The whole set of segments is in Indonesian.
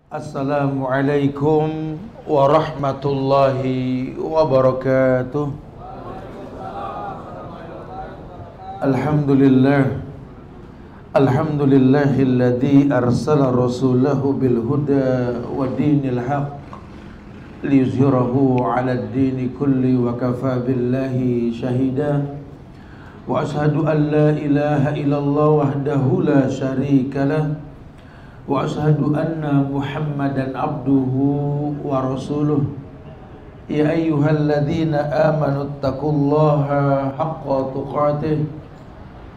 Assalamualaikum warahmatullahi wabarakatuh. Alhamdulillah. Alhamdulillahilladzi arsala rasulahu bil huda wa dinil haq liyuzhirahu 'alad dini kulli wa kafa billahi shahida. Wa ashhadu an la ilaha illallah wahdahu la syarika lah. Wa ashhadu anna Muhammadan abduhu wa rasuluh. Ya ayyuhalladzina amanu taqullaha haqqa tuqatih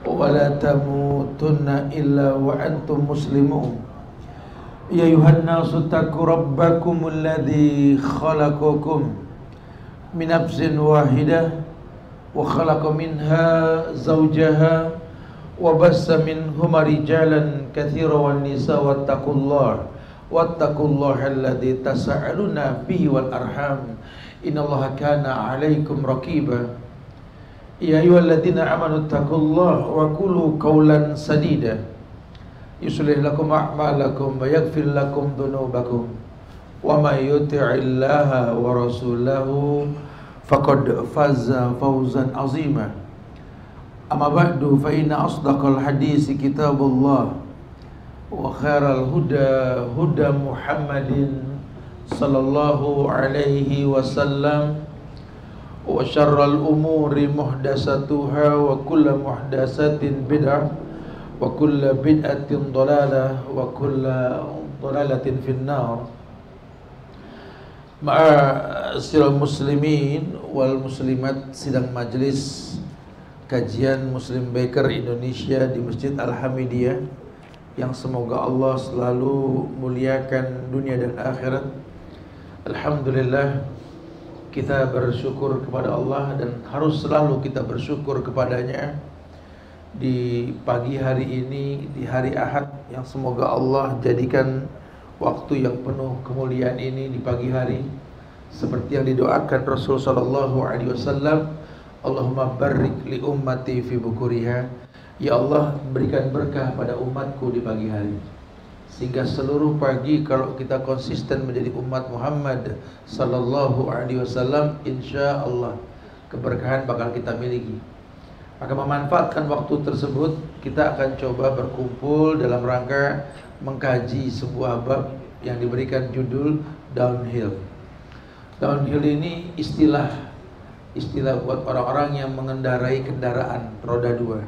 wa la tamutunna illa wa antum muslimun. Ya ayyuhan nasu taqu rabbakumul ladzi khalaqakum min nafsin wahidah wa khalaqa minha zawjaha wa bassa minhuma rijalan katsiran wan nisaa wattaqullaha alladzi tasaaluna bihi wal arham innallaha kana 'alaikum raqiba. Ya ayyuhalladzina amanu taqullaha wa qulu qawlan sadida yuslih lakum a'malakum wa yaghfir lakum dhunubakum wa may yuti'illaha wa rasulahu faqad faza fawzan 'azima. Amma ba'du fa inna asdaqal hadisi kitabullah wa khairal huda huda Muhammadin sallallahu alaihi wasallam wa syarral umuri muhdatsatuha wa kullu muhdatsatin bid'ah wa kullu bid'atin dhalalah wa kullu dhalalatin finnar. Ma'asyiral muslimin wal muslimat, sidang majelis kajian Muslim Baker Indonesia di Masjid Al-Hamidiyah yang semoga Allah selalu muliakan dunia dan akhirat. Alhamdulillah, kita bersyukur kepada Allah dan harus selalu kita bersyukur kepadanya di pagi hari ini, di hari Ahad yang semoga Allah jadikan waktu yang penuh kemuliaan ini di pagi hari seperti yang didoakan Rasul sallallahu alaihi wasallam. Allahumma barik li ummati fi bukuriha. Ya Allah, berikan berkah pada umatku di pagi hari, sehingga seluruh pagi kalau kita konsisten menjadi umat Muhammad sallallahu alaihi wasallam, insyaallah keberkahan bakal kita miliki. Maka memanfaatkan waktu tersebut, kita akan coba berkumpul dalam rangka mengkaji sebuah bab yang diberikan judul downhill. Downhill ini istilah buat orang-orang yang mengendarai kendaraan roda dua,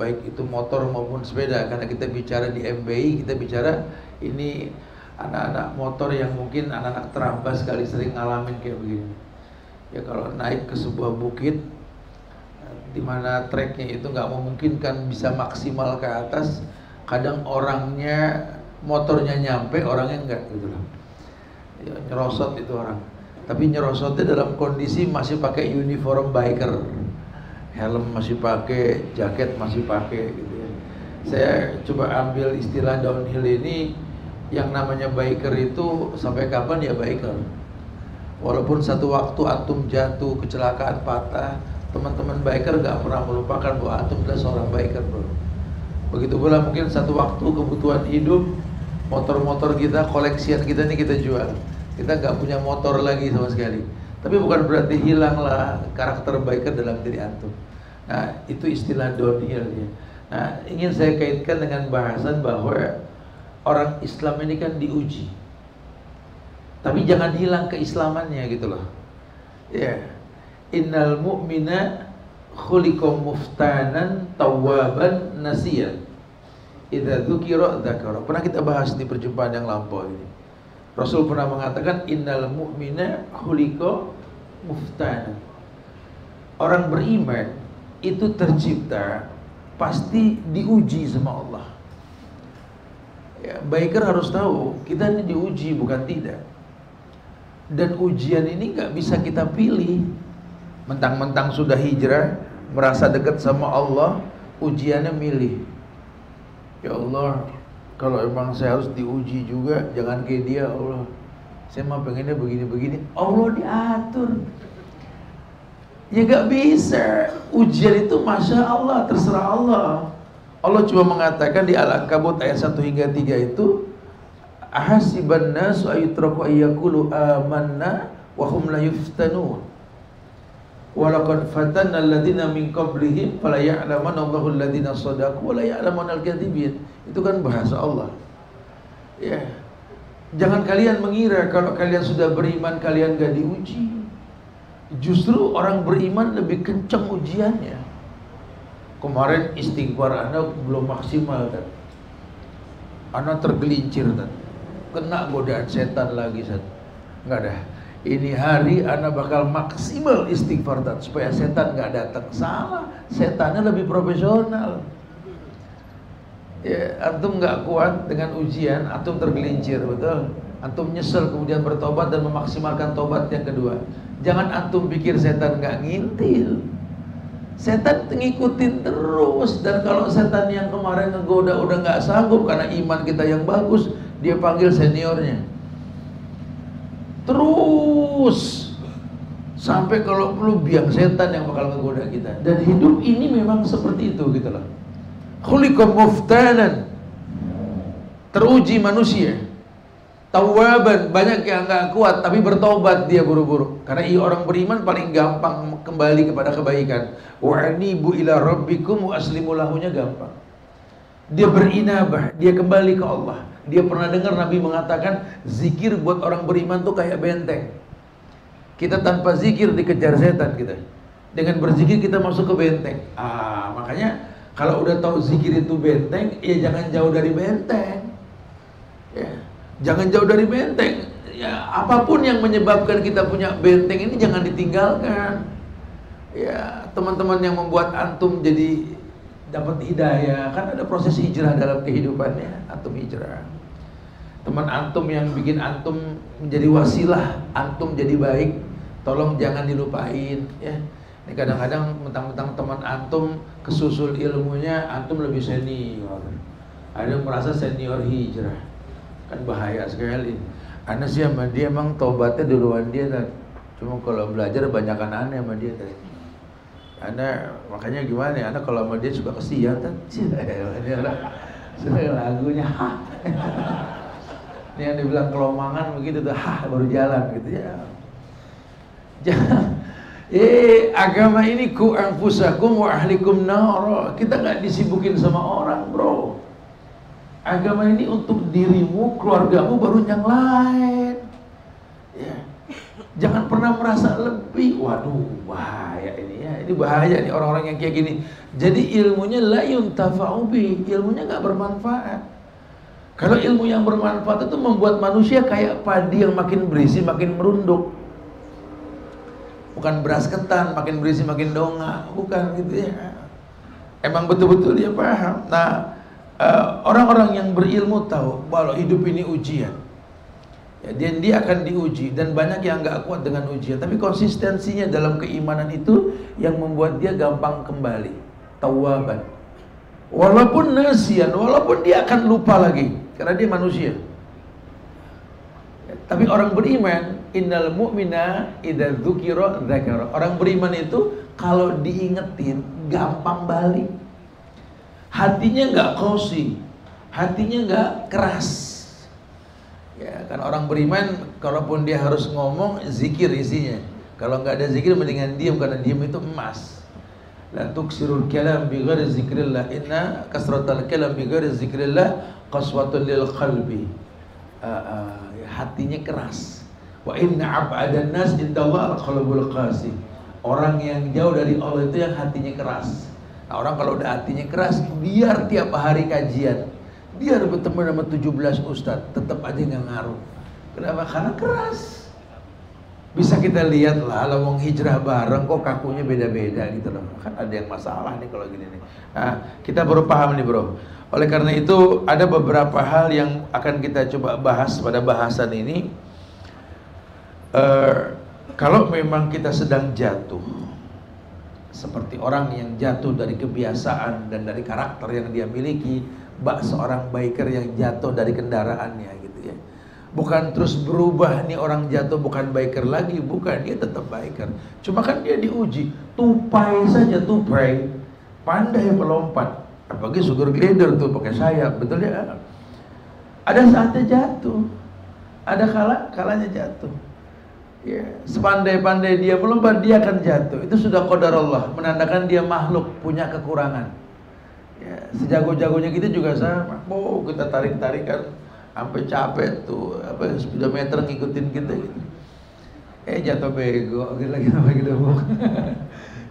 baik itu motor maupun sepeda. Karena kita bicara di MBI, kita bicara ini anak-anak motor yang mungkin anak-anak terabas sekali sering ngalamin kayak begini. Ya, kalau naik ke sebuah bukit di mana treknya itu nggak memungkinkan bisa maksimal ke atas, kadang orangnya, motornya nyampe, orangnya enggak gitu loh. Ya, nyerosot itu orang. Tapi nyerosotnya dalam kondisi masih pakai uniform biker, helm masih pakai, jaket masih pakai gitu ya. Saya coba ambil istilah downhill ini, yang namanya biker itu sampai kapan ya biker. Walaupun satu waktu antum jatuh, kecelakaan, patah, teman-teman biker gak pernah melupakan bahwa antum adalah seorang biker, bro. Begitu pula mungkin satu waktu kebutuhan hidup, motor-motor kita, koleksian kita ini kita jual. Kita nggak punya motor lagi sama sekali. Tapi bukan berarti hilanglah karakter biker dalam diri antum. Nah, itu istilah downhill ya. Nah, ingin saya kaitkan dengan bahasan bahwa orang Islam ini kan diuji. Tapi jangan hilang keislamannya gitu loh. Ya. Innal mu'mina khuliqa muftanan tawwaban nasiyan. Idza dzukira dzakara. Pernah kita bahas di perjumpaan yang lampau ini. Rasul pernah mengatakan innal mu'mina khuliqa muftanan. Orang beriman itu tercipta pasti diuji sama Allah. Ya, biker harus tahu kita ini diuji, bukan tidak. Dan ujian ini nggak bisa kita pilih. Mentang-mentang sudah hijrah, merasa dekat sama Allah, ujiannya milih. Ya Allah, kalau emang saya harus diuji juga, jangan kayak dia Allah. Saya mah pengennya begini-begini. Allah diatur. Ya gak bisa. Ujian itu Masya Allah, terserah Allah. Allah cuma mengatakan di Al-Ankabut ayat 1 hingga 3 itu, ahasiban nasu ayutraku ayyaqulu amanna wa hum la yuftanun. Walaqad fatanna alladziina min qablihim fala ya'lamanna Allahu alladziina shadaqu wa la ya'lamanna al-kadzibin. Itu kan bahasa Allah. Ya. Jangan kalian mengira kalau kalian sudah beriman kalian gak diuji. Justru orang beriman lebih kencang ujiannya. Kemarin istighfar Anda belum maksimal kan. Anda tergelincir kan. Kena godaan setan lagi kan. Enggak ada. Ini hari Anda bakal maksimal istighfar dan supaya setan nggak datang. Salah, setannya lebih profesional. Ya, antum nggak kuat dengan ujian, antum tergelincir, betul. Antum nyesel kemudian bertobat dan memaksimalkan tobat yang kedua. Jangan antum pikir setan nggak ngintil. Setan ngikutin terus, dan kalau setan yang kemarin ngegoda udah nggak sanggup karena iman kita yang bagus, dia panggil seniornya. Terus sampai kalau perlu biang setan yang bakal ngegoda kita. Dan hidup ini memang seperti itu gitu loh. Khuliqa muftanan, teruji manusia. Tawwaban, banyak yang nggak kuat tapi bertobat dia buru-buru. Karena orang beriman paling gampang kembali kepada kebaikan. Wa anibu ila rabbikum wa aslimu lahunya gampang. Dia berinabah, dia kembali ke Allah. Dia pernah dengar Nabi mengatakan zikir buat orang beriman tuh kayak benteng. Kita tanpa zikir dikejar setan kita. Dengan berzikir kita masuk ke benteng. Makanya kalau udah tahu zikir itu benteng, ya jangan jauh dari benteng. Ya, jangan jauh dari benteng. Ya, apapun yang menyebabkan kita punya benteng ini jangan ditinggalkan. Ya, teman-teman yang membuat antum jadi dapat hidayah, kan ada proses hijrah dalam kehidupannya. Antum hijrah. Teman antum yang bikin antum menjadi wasilah antum jadi baik, tolong jangan dilupain ya. Ini kadang-kadang mentang-mentang teman antum kesusul ilmunya, antum lebih senior. Ada yang merasa senior hijrah. Kan bahaya sekali. Anda sih sama dia emang tobatnya duluan dia kan. Cuma kalau belajar banyakan aneh sama dia kan. Anda makanya gimana ya? Anda kalau sama dia suka kesian kan? Ini lagunya. Ini yang dibilang kelomangan begitu tuh, baru jalan gitu ya. Jangan. Agama ini ku anfusakum wa ahlikum nar. Kita nggak disibukin sama orang, bro. Agama ini untuk dirimu, keluargamu, baru yang lain. Ya. Jangan pernah merasa lebih. Waduh, bahaya ini ya. Ini bahaya nih orang-orang yang kayak gini. Jadi ilmunya la yuntafa'u bi, ilmunya nggak bermanfaat. Kalau ilmu yang bermanfaat itu membuat manusia kayak padi yang makin berisi makin merunduk. Bukan beras ketan, makin berisi makin dongak. Bukan gitu ya. Emang betul-betul dia paham. Nah, orang-orang yang berilmu tahu kalau hidup ini ujian. Ya, dia akan diuji. Dan banyak yang gak kuat dengan ujian. Tapi konsistensinya dalam keimanan itu yang membuat dia gampang kembali. Tawwaban. Walaupun nasian, walaupun dia akan lupa lagi. Karena dia manusia. Tapi orang beriman, innal mu'mina idza dzukira dzakara. Orang beriman itu kalau diingetin gampang balik. Hatinya enggak qasi, hatinya enggak keras. Ya, kan orang beriman kalaupun dia harus ngomong zikir isinya. Kalau enggak ada zikir mendingan diam, karena diam itu emas. La tuksirul kalam bi ghairi zikrillah, inna kasratal kalam bi ghairi zikrillah qaswatun lil qalbi. Hatinya keras. Wa inna ab'adan nas indallahi al-qalbul qasi. Orang yang jauh dari Allah itu yang hatinya keras. Nah, orang kalau udah hatinya keras, biar tiap hari kajian, biar bertemu sama 17 ustadz, tetap aja nggak ngaruh. Kenapa? Karena keras. Bisa kita lihat lah, kalau mau hijrah bareng kok kakunya beda-beda gitu loh. Kan ada yang masalah nih kalau gini nih. Nah, kita baru paham nih bro. Oleh karena itu ada beberapa hal yang akan kita coba bahas pada bahasan ini. Kalau memang kita sedang jatuh, seperti orang yang jatuh dari kebiasaan dan dari karakter yang dia miliki, seorang biker yang jatuh dari kendaraannya gitu ya. Bukan terus berubah nih orang jatuh bukan biker lagi, bukan, dia tetap biker. Cuma kan dia diuji, tupai saja, tupai, pandai melompat. Apalagi sugar glider tuh pakai sayap, betul ya? Ada saatnya jatuh, ada kalanya jatuh. Ya, sepandai-pandai dia melompat, dia akan jatuh. Itu sudah qadar Allah, menandakan dia makhluk, punya kekurangan. Ya, sejago-jagonya kita juga sama. Oh, kita tarik-tarikan sampai capek tuh, speedometer ngikutin kita gitu. Jatuh bego, lagi gitu.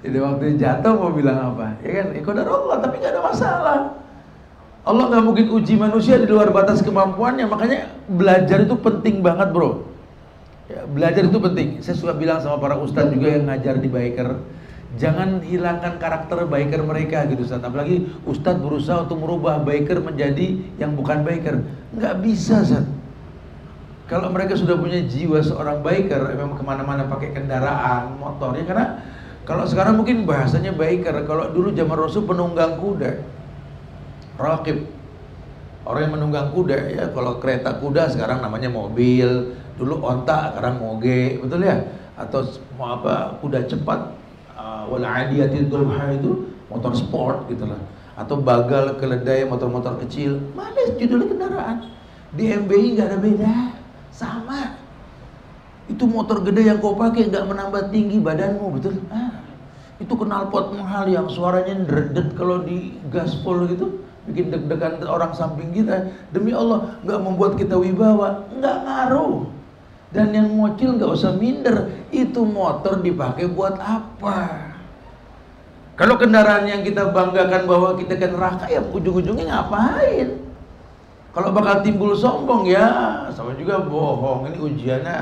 Jadi waktu jatuh mau bilang apa? Ya kan, qadar Allah, tapi nggak ada masalah. Allah nggak mungkin uji manusia di luar batas kemampuannya. Makanya belajar itu penting banget, bro. Ya, belajar itu penting. Saya suka bilang sama para ustadz juga yang ngajar di biker, jangan hilangkan karakter biker mereka gitu, Ustadz. Apalagi ustadz berusaha untuk merubah biker menjadi yang bukan biker. Nggak bisa, Ustadz. Kalau mereka sudah punya jiwa seorang biker, memang kemana-mana pakai kendaraan, motor. Ya karena kalau sekarang mungkin bahasanya biker. Kalau dulu zaman Rasul penunggang kuda, rakib, orang yang menunggang kuda. Ya kalau kereta kuda sekarang namanya mobil. Dulu onta, sekarang moge, betul ya? Atau mau apa, kuda cepat, wal adiyatil dhabha itu motor sport gitu lah. Atau bagal, keledai, motor-motor kecil. Mana judulnya kendaraan? Di MBI nggak ada beda, sama. Itu motor gede yang kau pakai nggak menambah tinggi badanmu, betul? Itu knalpot mahal yang suaranya ngeredet kalau di gaspol gitu, bikin deg-degan orang samping kita. Demi Allah, nggak membuat kita wibawa, nggak ngaruh. Dan yang ngocil nggak usah minder, itu motor dipakai buat apa? Kalau kendaraan yang kita banggakan bahwa kita ke neraka, ya ujung-ujungnya ngapain? Kalau bakal timbul sombong, ya sama juga bohong. Ini ujiannya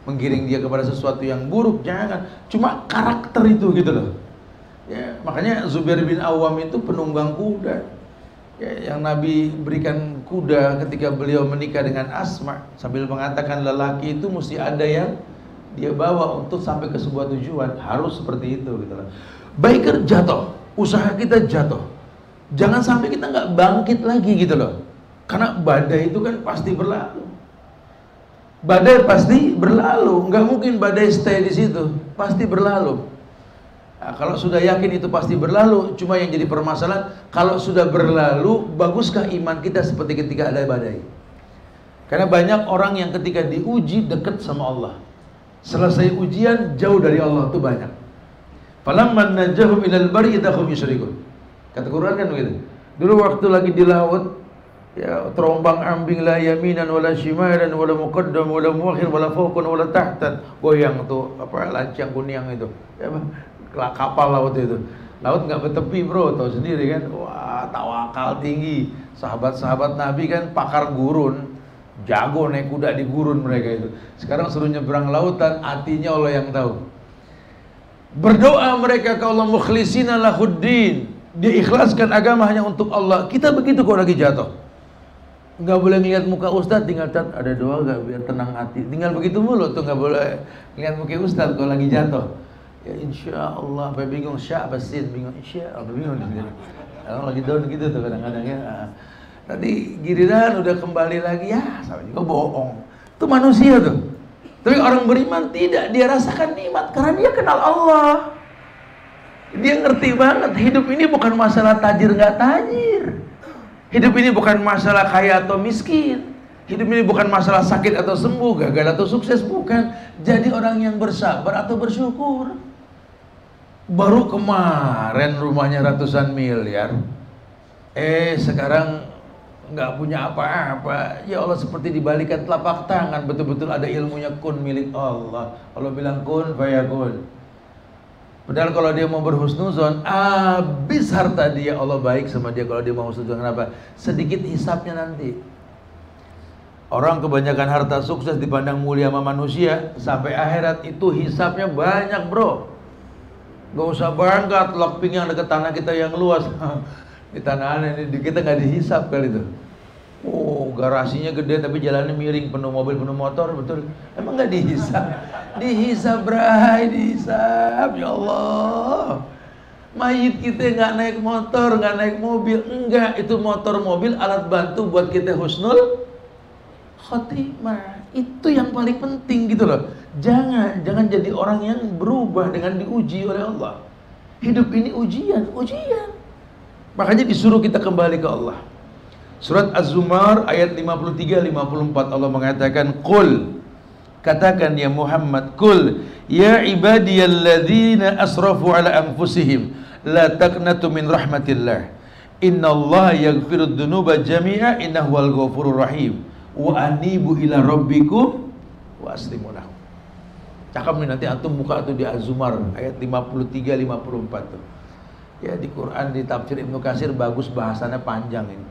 menggiring dia kepada sesuatu yang buruk, jangan. Cuma karakter itu gitu loh. Ya, makanya Zubair bin Awam itu penunggang kuda. Ya, yang Nabi berikan kuda ketika beliau menikah dengan Asma, sambil mengatakan lelaki itu mesti ada yang dia bawa untuk sampai ke sebuah tujuan. Harus seperti itu gitu loh. Biker jatuh, usaha kita jatuh, jangan sampai kita nggak bangkit lagi gitu loh. Karena badai itu kan pasti berlalu. Badai pasti berlalu, nggak mungkin badai stay di situ, pasti berlalu. Nah, kalau sudah yakin itu pasti berlalu, cuma yang jadi permasalahan, kalau sudah berlalu, baguskah iman kita seperti ketika ada badai? Karena banyak orang yang ketika diuji dekat sama Allah, selesai ujian jauh dari Allah, itu banyak. Falamman najahum ilal barri idza hum yusyrikun. Kata Quran kan begitu. Dulu waktu lagi di laut, ya terombang ambing, la yaminan wala shimalan wala muqaddam wala muakhir wala fawqan wala tahtan, goyang tuh lancang kuning itu. Ya, kapal laut itu. Laut nggak bertepi, bro, tahu sendiri kan. Wah, tawakal tinggi. Sahabat-sahabat Nabi kan pakar gurun, jago naik kuda di gurun mereka itu. Sekarang suruh nyebrang lautan, hatinya Allah yang tahu. Berdoa mereka ke Allah, mukhlisina lahuddin, dia ikhlaskan agama hanya untuk Allah. Kita begitu kalau lagi jatuh, nggak boleh ngeliat muka ustadz, tinggal cat, ada doa gak biar tenang hati. Tinggal begitu mulu tuh, nggak boleh ngeliat muka ustadz kalau lagi jatuh. Ya insya Allah, sampai bingung, basin bingung, insya Allah bingung. Kalau lagi down gitu tuh kadang-kadang ya. Tadi giliran udah kembali lagi, ya sama juga bohong. Itu manusia tuh. Tapi orang beriman tidak, dia rasakan nikmat karena dia kenal Allah. Dia ngerti banget, hidup ini bukan masalah tajir nggak tajir. Hidup ini bukan masalah kaya atau miskin. Hidup ini bukan masalah sakit atau sembuh, gagal atau sukses, bukan. Jadi orang yang bersabar atau bersyukur. Baru kemarin rumahnya ratusan miliar, sekarang nggak punya apa-apa. Ya Allah, seperti dibalikan telapak tangan, betul-betul ada ilmunya, kun milik Allah. Allah bilang kun fayakun. Padahal kalau dia mau berhusnuzon, habis harta dia. Allah baik sama dia kalau dia mau husnuzon. Kenapa? Sedikit hisapnya nanti. Orang kebanyakan harta sukses dipandang mulia sama manusia, sampai akhirat itu hisapnya banyak, bro. Gak usah bangga telak pinggang dekat tanah kita yang luas. Di tanah aneh, di kita nggak dihisap kali itu. Oh, garasinya gede tapi jalannya miring, penuh mobil, penuh motor, betul? Emang nggak dihisap? Dihisap, bray, dihisap, ya Allah. Mayit kita nggak naik motor, nggak naik mobil, enggak. Itu motor, mobil, alat bantu buat kita husnul khotimah. Itu yang paling penting gitu loh. Jangan jadi orang yang berubah dengan diuji oleh Allah. Hidup ini ujian. Makanya disuruh kita kembali ke Allah. Surat Az-Zumar ayat 53-54 Allah mengatakan, Qul, katakan ya Muhammad, Qul ya ibadiyalladzina asrafu ala anfusihim la taqnatu min rahmatillah innallaha yaghfirud dzunuba jami'a innahu wal ghafurur rahim wa anibu ila rabbikum wa aslimu lahu. Cakap nih, nanti antum buka tuh di Az-Zumar ayat 53-54 tuh. Ya, di Quran, di tafsir Ibnu Katsir bagus, bahasanya panjang ini.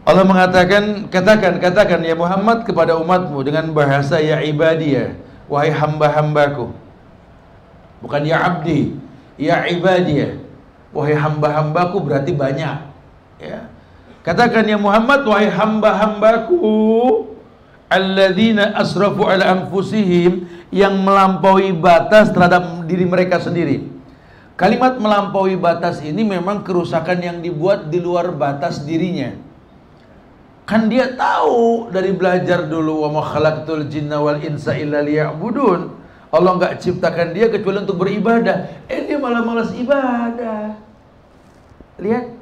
Allah mengatakan, katakan ya Muhammad kepada umatmu dengan bahasa ya ibadiyah, wahai hamba-hambaku. Bukan ya abdi, ya ibadiyah, wahai hamba-hambaku, berarti banyak. Ya. Katakan ya Muhammad, wahai hamba-hambaku alladzina asrafu ala anfusihim, yang melampaui batas terhadap diri mereka sendiri. Kalimat melampaui batas ini memang kerusakan yang dibuat di luar batas dirinya. Kan dia tahu dari belajar dulu, wa ma khalaqtul jinna wal insa illa liya'budun. Allah enggak ciptakan dia kecuali untuk beribadah. Dia malah malas ibadah. Lihat,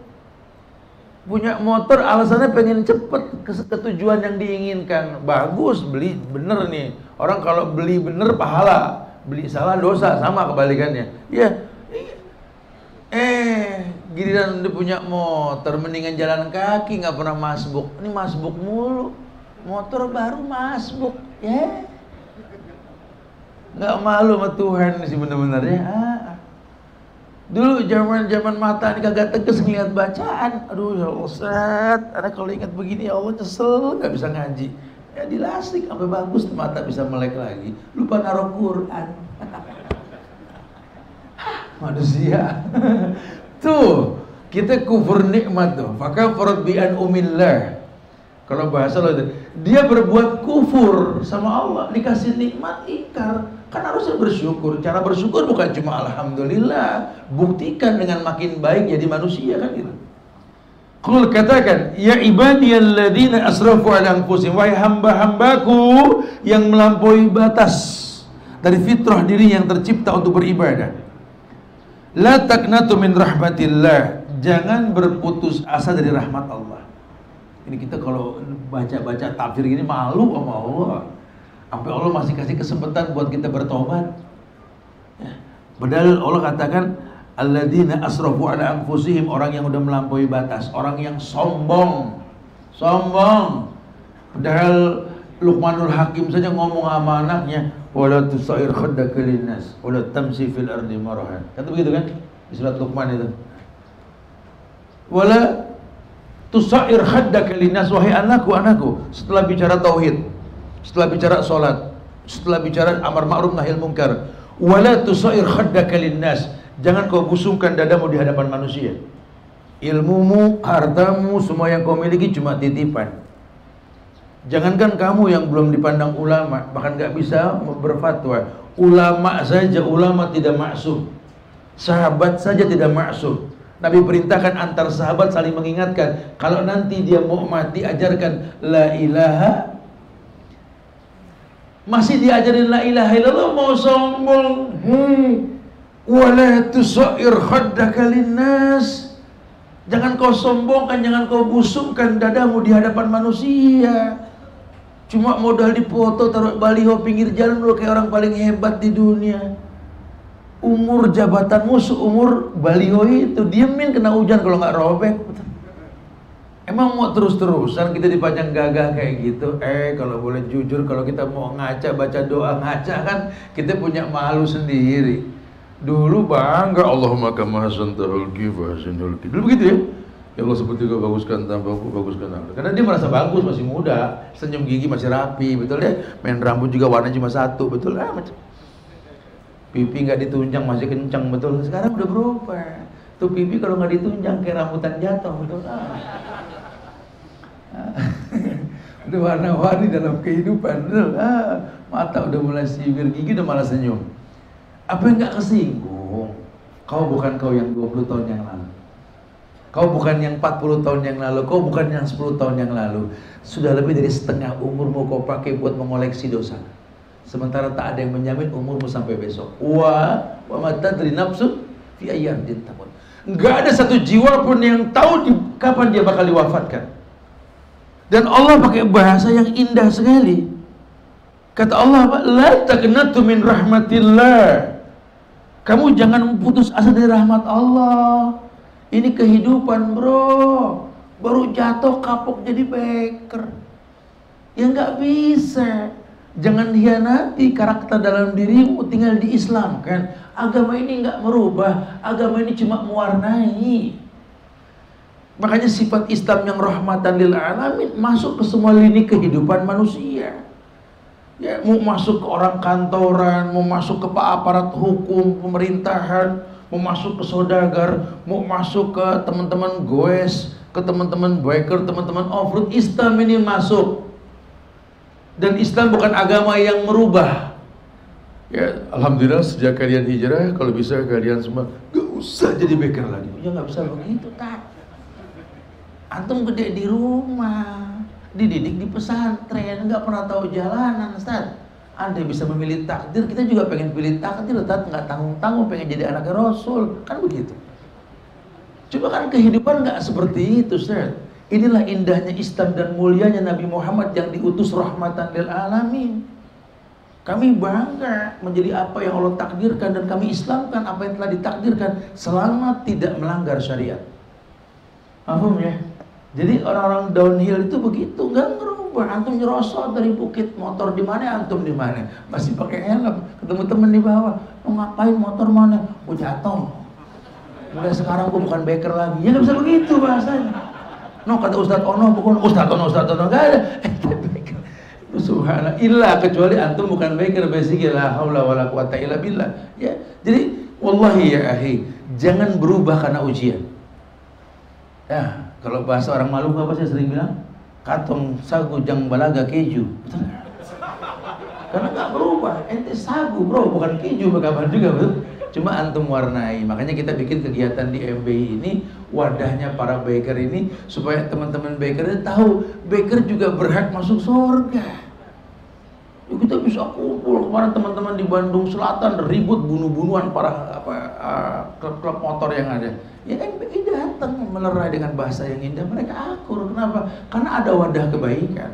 punya motor alasannya pengen cepet ke tujuan yang diinginkan. Bagus, beli bener nih. Orang kalau beli bener pahala, beli salah dosa, sama kebalikannya. Ya, giliran dia punya motor, mendingan jalan kaki, nggak pernah masbuk. Ini masbuk mulu, motor baru masbuk, ya. Nggak malu sama Tuhan sih bener-bener ya. Dulu zaman mata ini kagak tegas ngeliat bacaan. Aduh ya Allah, Ustaz, anak kalau ingat begini ya Allah nyesel, nggak bisa ngaji. Ya dilastik sampai bagus, mata bisa melek lagi. Lupa naruh Quran. Manusia. Tuh, kita kufur nikmat tuh. Fakafarat bi an'umillah. Kalau bahasa lo, dia berbuat kufur sama Allah, dikasih nikmat ingkar. Kan harusnya bersyukur. Cara bersyukur bukan cuma alhamdulillah, buktikan dengan makin baik jadi manusia, kan gitu. Qul, katakan ya ibadiyalladzina asrafu ala anfusihim, wahai hamba-hambaku yang melampaui batas dari fitrah diri yang tercipta untuk beribadah. La taqnatu min rahmatillah, jangan berputus asa dari rahmat Allah. Ini kita kalau baca-baca tafsir gini malu sama Allah. Sampai Allah masih kasih kesempatan buat kita bertobat. Ya. Padahal Allah katakan alladzina asrafu ala anfusihim, orang yang udah melampaui batas, orang yang sombong. Padahal Luqmanul Hakim saja ngomong sama anaknya, wala tusair khaddaka linnas wala tamsi fil ardi marahan. Kata begitu kan di surat Luqman itu. Wala tusair khaddaka linnas, wahai anakku, setelah bicara tauhid, setelah bicara salat, setelah bicara amar ma'ruf nahi munkar, wala tusair khaddaka linnas, jangan kau busungkan dadamu di hadapan manusia. Ilmumu, hartamu, semua yang kau miliki cuma titipan. Jangankan kamu yang belum dipandang ulama, bahkan gak bisa berfatwa. Ulama saja, ulama tidak maksum. Sahabat saja tidak maksum. Nabi perintahkan antar sahabat saling mengingatkan. Kalau nanti dia mau mati, ajarkan la ilaha. Masih diajarin la ilaha illallah, mau sombong. Wala tusair khaddaka linnas, jangan kau sombongkan, jangan kau busungkan dadamu di hadapan manusia. Cuma modal dipoto, taruh baliho pinggir jalan, lu kayak orang paling hebat di dunia. Umur jabatanmu seumur baliho itu, diemin kena hujan kalau nggak robek. Emang mau terus-terusan kita dipajang gagah kayak gitu? Kalau boleh jujur, kalau kita mau ngaca, baca doa ngaca kan, kita punya malu sendiri. Dulu bangga, Allahumma kama hasantal ghifah hasanul ghifah. Dulu begitu ya. Ya Allah, seperti kau baguskan tampangku, baguskan aku. Karena dia merasa bagus, masih muda, senyum gigi masih rapi, betul ya. Main rambut juga warnanya cuma satu, betul lah. Pipi nggak ditunjang masih kencang, betul. Sekarang udah berubah. Tuh pipi kalau nggak ditunjang kayak rambutan jatuh, betul. Udah warna-warni dalam kehidupan, betul. Mata udah mulai sibir, gigi udah malah senyum. Apa yang nggak kesinggung? Kau bukan kau yang 20 tahun yang lalu, kau bukan yang 40 tahun yang lalu, kau bukan yang 10 tahun yang lalu. Sudah lebih dari setengah umurmu kau pakai buat mengoleksi dosa. Sementara tak ada yang menjamin umurmu sampai besok. Wa ma tadri nafsun fi ayyi ardin tamut. Enggak ada satu jiwa pun yang tahu kapan dia bakal diwafatkan. Dan Allah pakai bahasa yang indah sekali. Kata Allah, la taqnatu min rahmatillah. Kamu jangan putus asa dari rahmat Allah. Ini kehidupan, bro. Baru jatuh kapok jadi baker. Ya nggak bisa. Jangan hianati karakter dalam dirimu, tinggal di Islam kan. Agama ini nggak merubah, agama ini cuma mewarnai. Makanya sifat Islam yang rahmatan lil alamin masuk ke semua lini kehidupan manusia. Ya, mau masuk ke orang kantoran, mau masuk ke aparat hukum, pemerintahan, mau masuk ke saudagar, mau masuk ke teman-teman goes, ke teman-teman biker, teman-teman off-road, Islam ini masuk. Dan Islam bukan agama yang merubah. Ya, alhamdulillah sejak kalian hijrah, kalau bisa kalian semua gak usah jadi biker lagi. Ya nggak bisa begitu, tak. Antum gede di rumah, dididik di pesantren, nggak pernah tahu jalanan, Ustaz. Anda bisa memilih takdir, kita juga pengen pilih takdir, Ustaz, nggak tanggung-tanggung pengen jadi anak Rasul, kan begitu. Coba kan kehidupan nggak seperti itu, Ustaz. Inilah indahnya Islam dan mulianya Nabi Muhammad yang diutus rahmatan lil alamin. Kami bangga menjadi apa yang Allah takdirkan dan kami Islamkan apa yang telah ditakdirkan selama tidak melanggar syariat. Paham ya? Jadi orang-orang downhill itu begitu, nggak ngerubah. Antum nyerosot dari bukit, motor di mana, antum di mana, masih pakai helm, ketemu temen di bawah, mau ngapain, motor mana, mau jatuh. Mulai sekarang gua bukan biker lagi. Ya nggak bisa begitu bahasanya. No, kata Ustadz Ono, bukan Ustadz Ono, nggak ada. Biker. Subhanallah, illa kecuali antum bukan biker, basic la haula wala quwata illa billah. Ya, jadi wallahi ya akhi, jangan berubah karena ujian. Ya, kalau bahasa orang Maluku apa saya sering bilang, katong sagu jang balaga keju. Betul? Karena nggak berubah, ente sagu bro, bukan keju kapan juga, betul? Cuma antum warnai. Makanya kita bikin kegiatan di MBI ini, wadahnya para baker ini, supaya teman-teman baker ini tahu baker juga berhak masuk surga. Ya, kita bisa kumpul. Kemarin teman-teman di Bandung Selatan ribut bunuh-bunuhan para klub-klub motor yang ada. Ya MBI datang melerai dengan bahasa yang indah, mereka akur. Kenapa? Karena ada wadah kebaikan.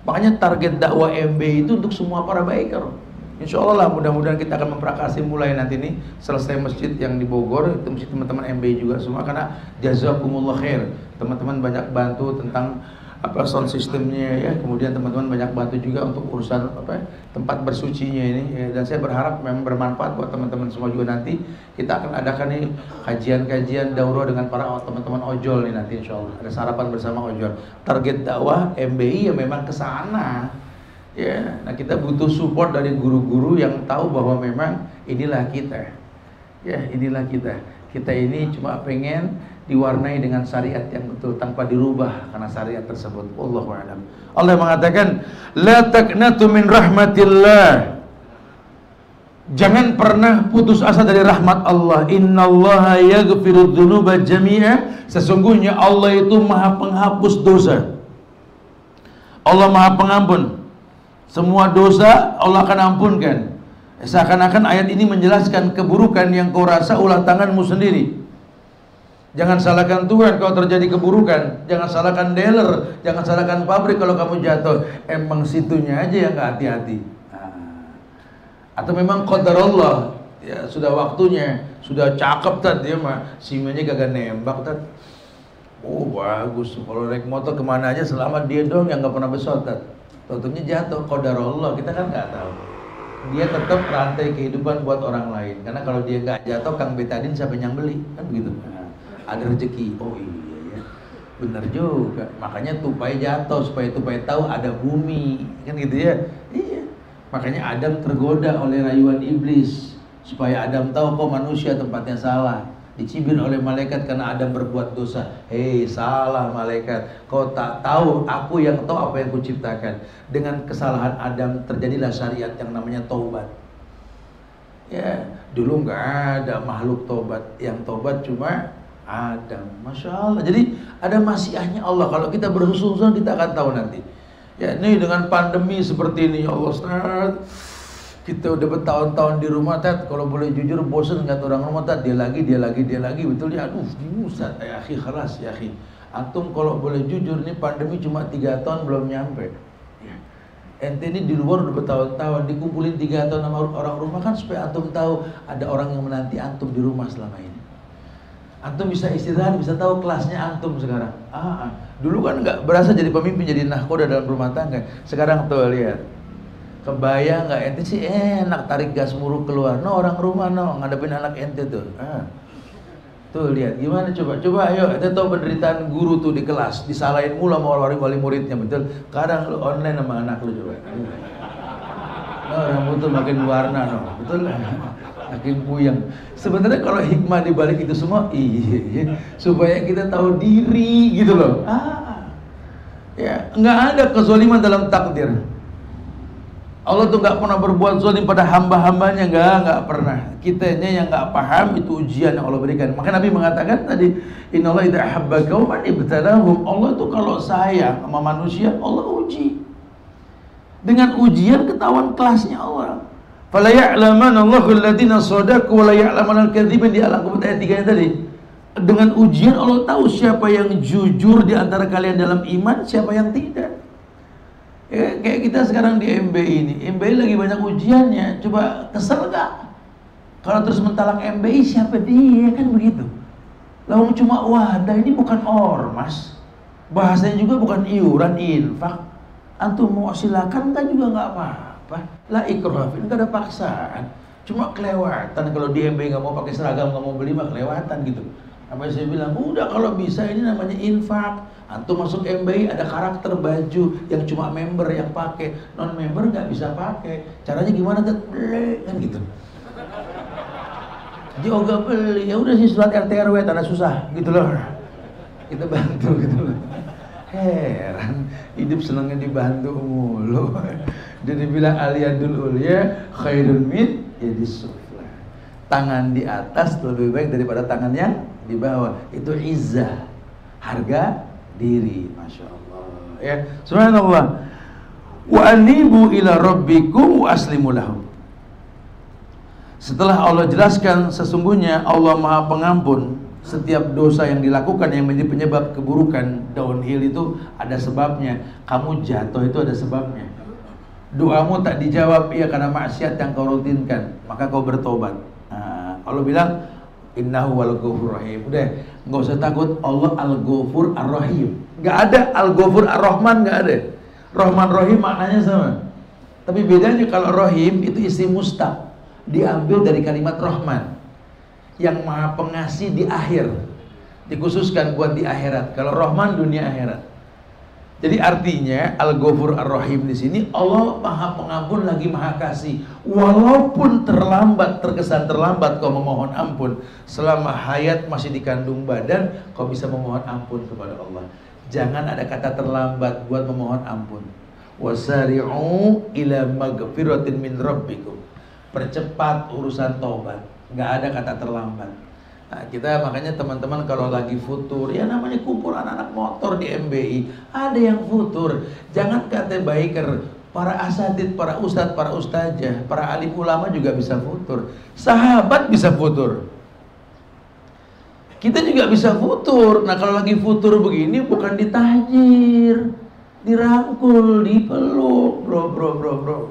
Makanya target dakwah MBI itu untuk semua para biker. Insya Allah lah, mudah-mudahan kita akan memprakarsa mulai nanti nih selesai masjid yang di Bogor, itu masjid teman-teman MBI juga semua, karena jazakumullah khair, teman-teman banyak bantu tentang apa sound systemnya ya, kemudian teman-teman banyak bantu juga untuk urusan apa tempat bersucinya ini ya, dan saya berharap memang bermanfaat buat teman-teman semua juga. Nanti kita akan adakan nih kajian-kajian daurah dengan para teman-teman ojol nih nanti insya Allah, ada sarapan bersama ojol. Target dakwah MBI ya memang ke sana ya. Nah, kita butuh support dari guru-guru yang tahu bahwa memang inilah kita ya, inilah kita ini cuma pengen diwarnai dengan syariat yang betul tanpa dirubah karena syariat tersebut. Wallahu a'lam. Allah mengatakan la taqnatu min rahmatillah. Jangan pernah putus asa dari rahmat Allah. Innallaha yaghfiru dzunuba jami'a. Sesungguhnya Allah itu Maha Penghapus dosa. Allah Maha Pengampun. Semua dosa Allah akan ampunkan. Seakan-akan ayat ini menjelaskan keburukan yang kau rasa ulah tanganmu sendiri. Jangan salahkan Tuhan kalau terjadi keburukan. Jangan salahkan dealer, jangan salahkan pabrik kalau kamu jatuh. Emang situnya aja yang gak hati-hati. Atau memang qadar Allah, ya sudah waktunya, sudah cakep tadi dia mah, simenya kagak nembak tadi. Oh bagus, kalau naik motor kemana aja selamat dia dong yang gak pernah besot tadi. Tentunya jatuh, qadar Allah, kita kan gak tahu. Dia tetap rantai kehidupan buat orang lain. Karena kalau dia gak jatuh, Kang Betadin siapa yang beli? Kan begitu. Ada rezeki. Oh iya ya, benar juga. Makanya tupai jatuh supaya tupai tahu ada bumi, kan gitu ya. Iya. Makanya Adam tergoda oleh rayuan iblis supaya Adam tahu kok manusia tempatnya salah. Dicibir oleh malaikat karena Adam berbuat dosa. Hei salah malaikat, kau tak tahu aku yang tahu apa yang kuciptakan. Dengan kesalahan Adam terjadilah syariat yang namanya taubat. Ya, dulu nggak ada makhluk tobat. Yang tobat cuma Adam, Masya Allah. Jadi ada masyiahnya Allah. Kalau kita berhusnuzon kita akan tahu nanti. Ya ini dengan pandemi seperti ini ya Allah Ustaz, kita udah bertahun-tahun di rumah Tat. Kalau boleh jujur bosan nggak orang rumah Tat. Dia lagi, betul ya. Aduh, bingung Ustaz. Ya akhi, khalas ya akhi. Antum kalau boleh jujur nih, pandemi cuma 3 tahun belum nyampe. Ente ini di luar udah bertahun-tahun, dikumpulin 3 tahun sama orang rumah kan supaya antum tahu ada orang yang menanti antum di rumah selama ini. Antum bisa istirahat, bisa tahu kelasnya antum sekarang. Dulu kan nggak berasa jadi pemimpin, jadi nahkoda dalam rumah tangga. Sekarang tuh lihat, kebayang nggak ente sih enak tarik gas muruk keluar. No, orang rumah no ngadepin anak ente tuh. Tuh lihat gimana, coba ayo, ente tahu penderitaan guru tuh di kelas, disalahin mulu sama wali muridnya, betul. Kadang lu online sama anak lu coba. No, rambut tuh makin warna no, betul. Makin puyeng. Sebenarnya kalau hikmah di balik itu semua, supaya kita tahu diri gitu loh. Ya, nggak ada kezaliman dalam takdir. Allah tuh nggak pernah berbuat zalim pada hamba-hambanya, nggak pernah. Kitanya yang nggak paham, itu ujian yang Allah berikan. Maka Nabi mengatakan tadi, innallaha idza ahabba qauman ibtalahum. Allah tuh kalau sayang sama manusia, Allah uji. Dengan ujian ketahuan kelasnya Allah. Fala ya'lamanna Allahu alladziina shadaqu wa la ya'lamanna al-kadzibin, di Al-Ankabut ayat 3 tadi. Dengan ujian Allah tahu siapa yang jujur di antara kalian dalam iman, siapa yang tidak. Ya, kayak kita sekarang di MBI ini, MBI lagi banyak ujiannya. Coba kesel gak? Kalau terus mentalak MBI, siapa dia, kan begitu. Lalu cuma wadah, ini bukan ormas, bahasanya juga bukan iuran infak. Antum mau silakan kan juga nggak apa-apa. La ikraha fi, nggak ada paksaan. Cuma kelewatan kalau di MBI nggak mau pakai seragam, nggak mau beli mah kelewatan gitu. Apa saya bilang, udah kalau bisa ini namanya infak. Antum masuk MBI ada karakter baju yang cuma member yang pakai, non member nggak bisa pakai. Caranya gimana tuh? Beli kan gitu. Juga beli, ya udah sih surat RT RW tanda susah gitu loh. Kita bantu gitu loh. Heran, hidup senangnya dibantu mulu. Jadi bilang aliyadul ulya khairun min yadis sufla. Tangan di atas lebih baik daripada tangan yang di bawah. Itu izzah, harga diri, masya Allah. Ya, subhanallah. Wa anibu ila rabbikum wa aslimu lahu. Setelah Allah jelaskan sesungguhnya Allah Maha Pengampun, setiap dosa yang dilakukan yang menjadi penyebab keburukan, downhill itu ada sebabnya. Kamu jatuh itu ada sebabnya. Doamu tak dijawab, ya karena maksiat yang kau rutinkan, maka kau bertobat. Allah bilang innahu wal ghafur rahim. Udah, nggak usah takut, Allah al-ghafur ar-rahim. Nggak ada al-ghafur ar-rahman, nggak ada. Rahman rahim maknanya sama. Tapi bedanya kalau rahim itu isim mustaq, diambil dari kalimat rahman, yang maha pengasih di akhir, dikhususkan buat di akhirat. Kalau rahman dunia akhirat. Jadi artinya al-ghafur ar-rahim di sini Allah maha pengampun lagi maha kasih. Walaupun terlambat, terkesan terlambat kau memohon ampun, selama hayat masih dikandung badan, kau bisa memohon ampun kepada Allah. Jangan ada kata terlambat buat memohon ampun. Wasari'u ila magfiratin min rabbikum. Percepat urusan taubat. Nggak ada kata terlambat. Nah, kita makanya teman-teman kalau lagi futur, ya namanya kumpul anak-anak motor di MBI, ada yang futur. Jangan kata biker, para asatid, para ustadz, para ustazah, para alim ulama juga bisa futur. Sahabat bisa futur. Kita juga bisa futur. Nah, kalau lagi futur begini bukan ditahjir, dirangkul, dipeluk, bro.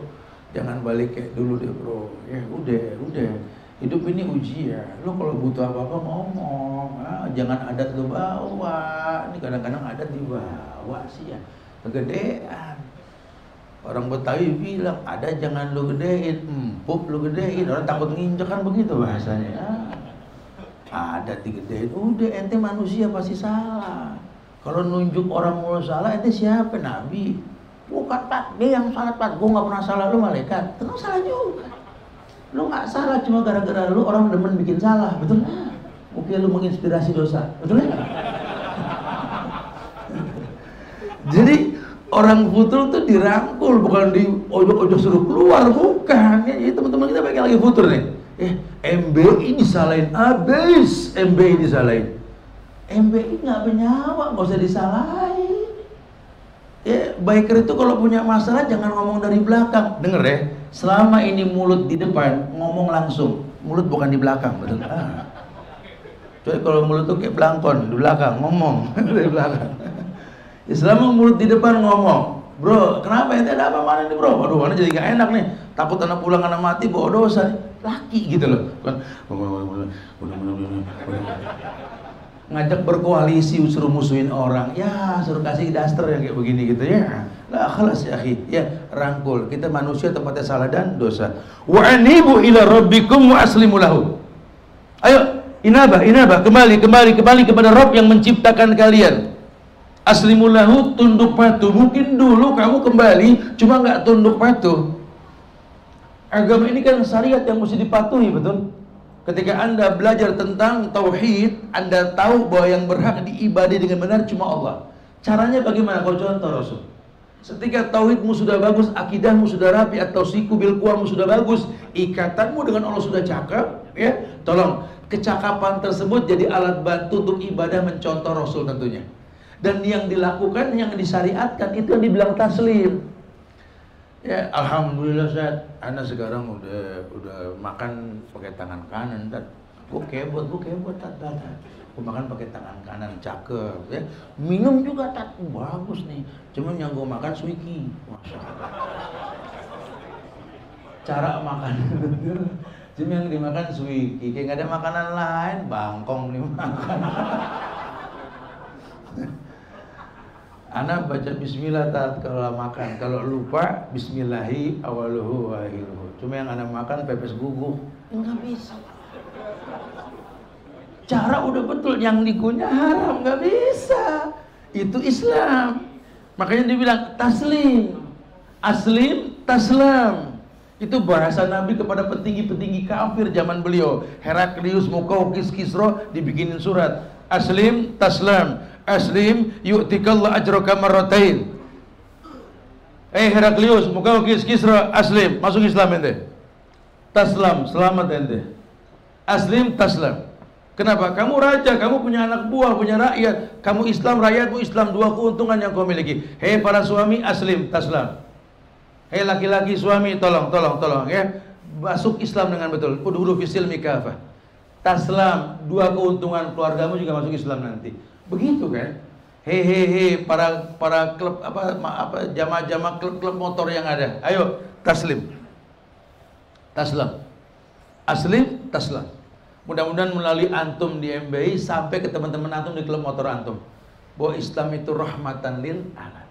Jangan balik kayak dulu deh, bro. Ya udah. Hidup ini ujian. Lo kalau butuh apa-apa ngomong. Jangan adat lo bawa. Ini kadang-kadang adat dibawa sih ya. Kegedean. Orang Betawi bilang, ada jangan lo gedein, empuk lo gedein. Orang takut nginjek kan begitu bahasanya. Adat digedein. Udah, ente manusia pasti salah. Kalau nunjuk orang mulu salah, ente siapa? Nabi. Bukan Pak, dia yang salah Pak. Gue gak pernah salah, lu malaikat. Terus salah juga. Lu gak salah cuma gara-gara lu orang demen bikin salah, betul nggak? Oke, lu menginspirasi dosa, betul nggak? Jadi orang futur tuh dirangkul, bukan di ojo-ojo suruh keluar, bukan. Jadi teman-teman kita pengen lagi futur nih. MBI disalahin, abis MBI disalahin. MBI nggak bernyawa, nggak usah disalahin. Ya, biker itu kalau punya masalah jangan ngomong dari belakang. Denger ya, selama ini mulut di depan, ngomong langsung. Mulut bukan di belakang, betul? Kecuali kalau mulut tuh kayak belangkon, di belakang ngomong dari belakang. Islam mulut di depan ngomong. Bro, kenapa ente ada apa mana nih bro? Waduh, mana jadi gak enak nih. Takut anak pulang anak mati bawa dosa nih. Laki gitu loh. Kan ngajak berkoalisi suruh musuhin orang. Ya, suruh kasih daster yang kayak begini gitu ya. Lah khalas ya akhi. Ya, rangkul. Kita manusia tempatnya salah dan dosa. Wa anibu ila rabbikum wa aslimu lahu. Ayo, inabah, kembali kepada Rabb yang menciptakan kalian. Aslimu lahu, tunduk patuh. Mungkin dulu kamu kembali cuma nggak tunduk patuh. Agama ini kan syariat yang mesti dipatuhi, betul? Ketika Anda belajar tentang tauhid, Anda tahu bahwa yang berhak diibadai dengan benar cuma Allah. Caranya bagaimana? Kalau contoh Rasul. Ketika tauhidmu sudah bagus, akidahmu sudah rapi, atau siku bil kuamu sudah bagus, ikatanmu dengan Allah sudah cakep, ya. Tolong, kecakapan tersebut jadi alat bantu untuk ibadah mencontoh Rasul tentunya. Dan yang dilakukan, yang disyariatkan itu yang dibilang taslim. Ya, alhamdulillah Ustaz, Anda sekarang udah makan pakai tangan kanan, Tat. Gue kebot, Tat. Gue makan pakai tangan kanan, cakep, ya. Minum juga, Tat. Bagus nih. Cuman yang gue makan suiki. Masya Allah. Cara makan. Cuma yang dimakan suiki. Kayak gak ada makanan lain, bangkong nih makan. Anak baca bismillah Tat kalau makan, kalau lupa bismillahi awaluhu wa akhiruhu. Cuma yang anak makan pepes gugup, enggak bisa. Cara udah betul, yang dikunyah haram, enggak bisa. Itu Islam. Makanya dibilang taslim, aslim, taslam. Itu bahasa Nabi kepada petinggi-petinggi kafir zaman beliau. Heraklius, Muqawqis, Kisra dibikinin surat. Aslim, taslam. Aslim yu'tikallahu ajraka marratain. Heraklius, Muqawqis, Kisra, aslim, masuk Islam ente. Taslam, selamat ente. Aslim, taslam. Kenapa? Kamu raja, kamu punya anak buah, punya rakyat. Kamu Islam, rakyatmu Islam, dua keuntungan yang kau miliki. Hei para suami, aslim, taslam. Hei laki-laki, suami, tolong ya. Masuk Islam dengan betul. Udhulu fisil mikafah. Taslam, dua keuntungan, keluargamu juga masuk Islam nanti. Begitu kan? Hei para klub jamaah klub motor yang ada. Ayo taslim. Taslam. Aslim, taslam. Mudah-mudahan melalui antum di MBI sampai ke teman-teman antum di klub motor antum bahwa Islam itu rahmatan lil alamin.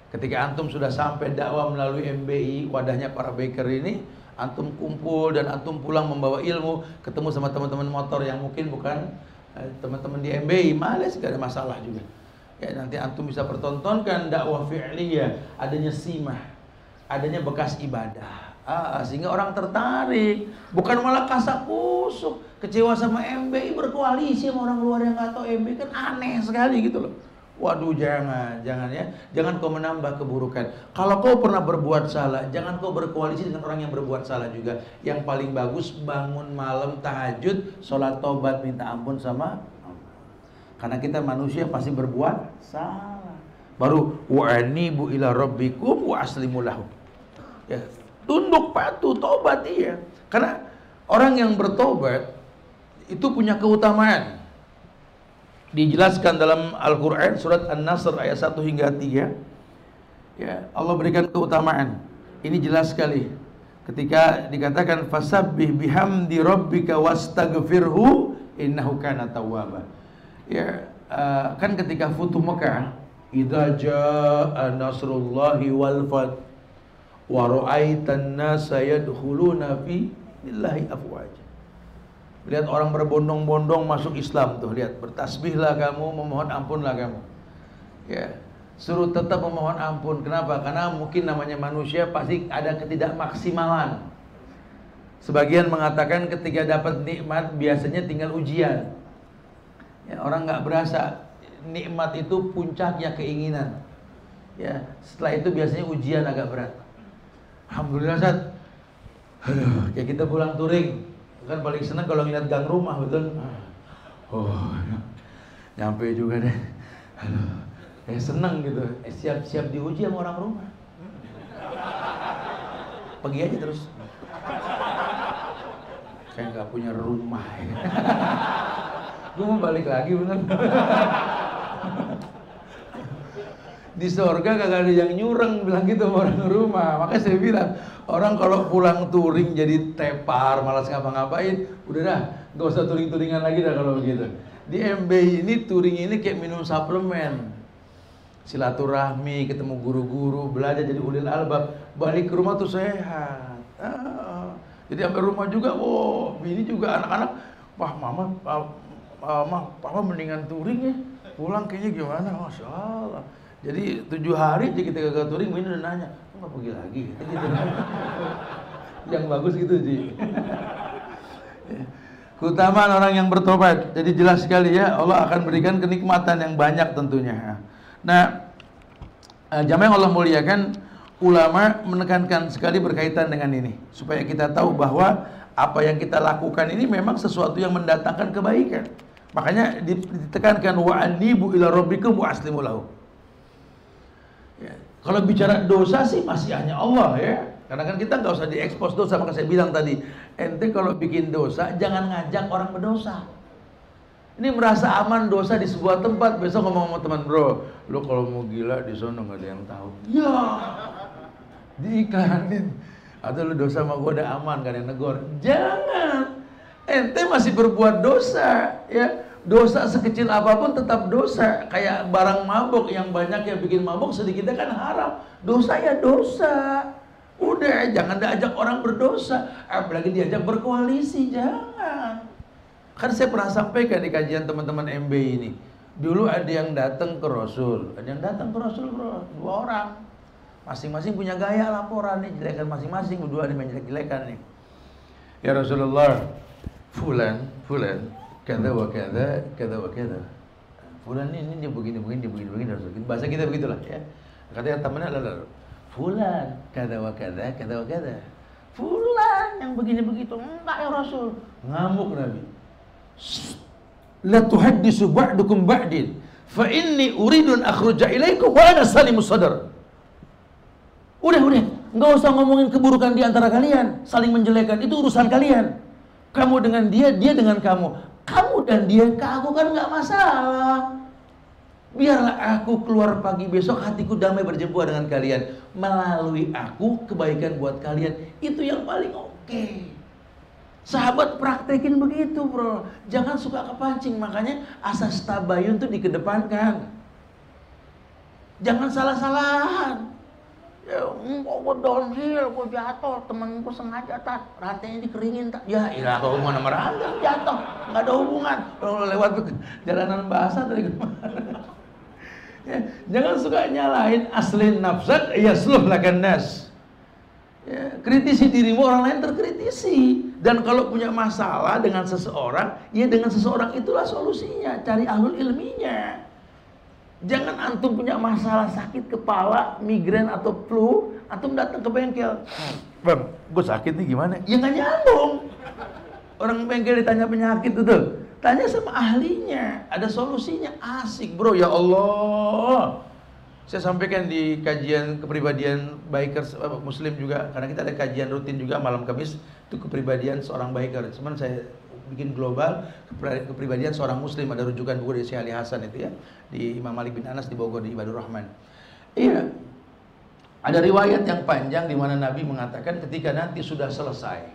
Ketika antum sudah sampai dakwah melalui MBI, wadahnya para baker ini, antum kumpul dan antum pulang membawa ilmu, ketemu sama teman-teman motor yang mungkin bukan teman-teman di MBI, males, gak ada masalah juga. Ya, nanti antum bisa pertontonkan dakwah fi'liyah, adanya simah, adanya bekas ibadah. Sehingga orang tertarik, bukan malah kasak kusuk, kecewa sama MBI, berkoalisi sama orang luar yang gak tahu MBI, kan aneh sekali gitu loh. Waduh, jangan ya, jangan kau menambah keburukan. Kalau kau pernah berbuat salah, jangan kau berkoalisi dengan orang yang berbuat salah juga. Yang paling bagus bangun malam tahajud, sholat tobat, minta ampun sama Allah. Karena kita manusia pasti berbuat salah. Baru wa'anibu ila rabbikum wa aslimu lahu. Ya, tunduk patuh, tobat dia. Karena orang yang bertobat itu punya keutamaan. Dijelaskan dalam Al-Quran surat An-Nasr ayat 1 hingga 3. Ya, Allah berikan keutamaan. Ini jelas sekali. Ketika dikatakan fasabbih bihamdi rabbika wastaghfirhu innahu kana tawwaba. Ya, kan ketika Futuh Mekah, idza jaa nasrullahi wal fath wa ra'aitan nasa yadkhuluna fi billahi afwaja. Lihat orang berbondong-bondong masuk Islam tuh, lihat, bertasbihlah kamu, memohon ampunlah kamu. Ya, suruh tetap memohon ampun. Kenapa? Karena mungkin namanya manusia pasti ada ketidakmaksimalan. Sebagian mengatakan ketika dapat nikmat biasanya tinggal ujian. Ya, orang nggak berasa nikmat itu puncaknya keinginan. Ya, setelah itu biasanya ujian agak berat. Alhamdulillah Ustaz. Kayak kita pulang touring. Kan paling senang kalau ngeliat gang rumah, betul? Oh, nyampe juga deh. Aduh, senang gitu. Siap-siap diuji sama orang rumah. Pergi aja terus. Saya nggak punya rumah. Ya. Gue mau balik lagi bener. Di surga kagak ada yang nyureng, bilang gitu sama orang rumah. Makanya saya bilang, orang kalau pulang touring jadi tepar, malas ngapa-ngapain, udah dah, gak usah touring-touringan lagi dah kalau begitu. Di MB ini touring ini kayak minum suplemen. Silaturahmi, ketemu guru-guru, belajar jadi ulil albab, balik ke rumah tuh sehat. Jadi sampai rumah juga, ini juga anak-anak, wah mama, papa mendingan touring ya, pulang kayaknya gimana, masya Allah. Jadi 7 hari aja kita gagal touring, ini udah nanya, nggak pergi lagi? Gitu. Yang bagus gitu sih. Keutamaan orang yang bertobat. Jadi jelas sekali ya, Allah akan berikan kenikmatan yang banyak tentunya. Nah, jamaah yang Allah muliakan, ulama menekankan sekali berkaitan dengan ini, supaya kita tahu bahwa apa yang kita lakukan ini memang sesuatu yang mendatangkan kebaikan. Makanya ditekankan wa anibu ila rabbikum wa aslimu lahu. Ya, kalau bicara dosa sih masih hanya Allah ya. Karena kan kita nggak usah diekspos dosa. Maka saya bilang tadi, ente kalau bikin dosa jangan ngajak orang berdosa. Ini merasa aman dosa di sebuah tempat, besok ngomong sama teman, bro, lu kalau mau gila di sono nggak ada yang tahu. Ya, diiklanin. Atau lu dosa sama gua udah aman, gak ada yang negor. Jangan. Ente masih berbuat dosa, ya. Dosa sekecil apapun tetap dosa. Kayak barang mabuk, yang banyak yang bikin mabuk, sedikitnya kan haram. Dosa ya dosa. Udah, jangan diajak orang berdosa. Apalagi diajak berkoalisi, jangan. Kan saya pernah sampaikan di kajian teman-teman MB ini. Dulu ada yang datang ke Rasul. Ada yang datang ke Rasul, bro. 2 orang. Masing-masing punya gaya laporan nih. Jelekan masing-masing. Berdua nih menjelek-jelekan nih. Ya Rasulullah, Fulan, kada wa kada, kada wa kada. Fulan ini dia begini, Rasul. Bahasa kita begitulah ya. Katanya temannya adalah Fulan, kada wa kada, kada wa kada. Fulan yang begini begitu. Enggak ya Rasul. Ngamuk Nabi. La tuhaddisu ba'dukum ba'din fa inni uridu an akhruja ilaikum wa ana salimus sadar. Udah, enggak usah ngomongin keburukan di antara kalian, saling menjelekan, itu urusan kalian. Kamu dengan dia, dia dengan kamu. Kamu dan dia ke aku kan enggak masalah. Biarlah aku keluar pagi besok, hatiku damai berjumpa dengan kalian. Melalui aku, kebaikan buat kalian. Itu yang paling oke. Sahabat praktekin begitu, bro. Jangan suka kepancing. Makanya asas tabayun itu dikedepankan. Jangan salah-salahan. Ya, gue downhill, gue jatuh, temen gue sengaja tat, rantainya dikeringin tat. Ya, ilah, apa hubungan sama rantai jatuh, nggak ada hubungan. Kalau lewat jalanan basah tadi kemana? Ya, jangan suka nyalahin aslin nafsak, yasluh lakan nas. Ya, kritisi dirimu, orang lain terkritisi. Dan kalau punya masalah dengan seseorang, ya dengan seseorang itulah solusinya. Cari ahlul ilminya. Jangan antum punya masalah sakit kepala, migrain atau flu, antum datang ke bengkel. Bang, gue sakit nih gimana? Ya nggak nyambung. Orang bengkel ditanya penyakit itu, tanya sama ahlinya. Ada solusinya, asik bro. Ya Allah. Saya sampaikan di kajian kepribadian bikers muslim juga, karena kita ada kajian rutin juga malam Kamis, itu kepribadian seorang biker. Cuman saya bikin global kepribadian seorang muslim, ada rujukan buku dari Syekh Ali Hasan itu ya, di Imam Malik bin Anas di Bogor di Ibadur Rahman. Iya. Ada riwayat yang panjang di mana Nabi mengatakan ketika nanti sudah selesai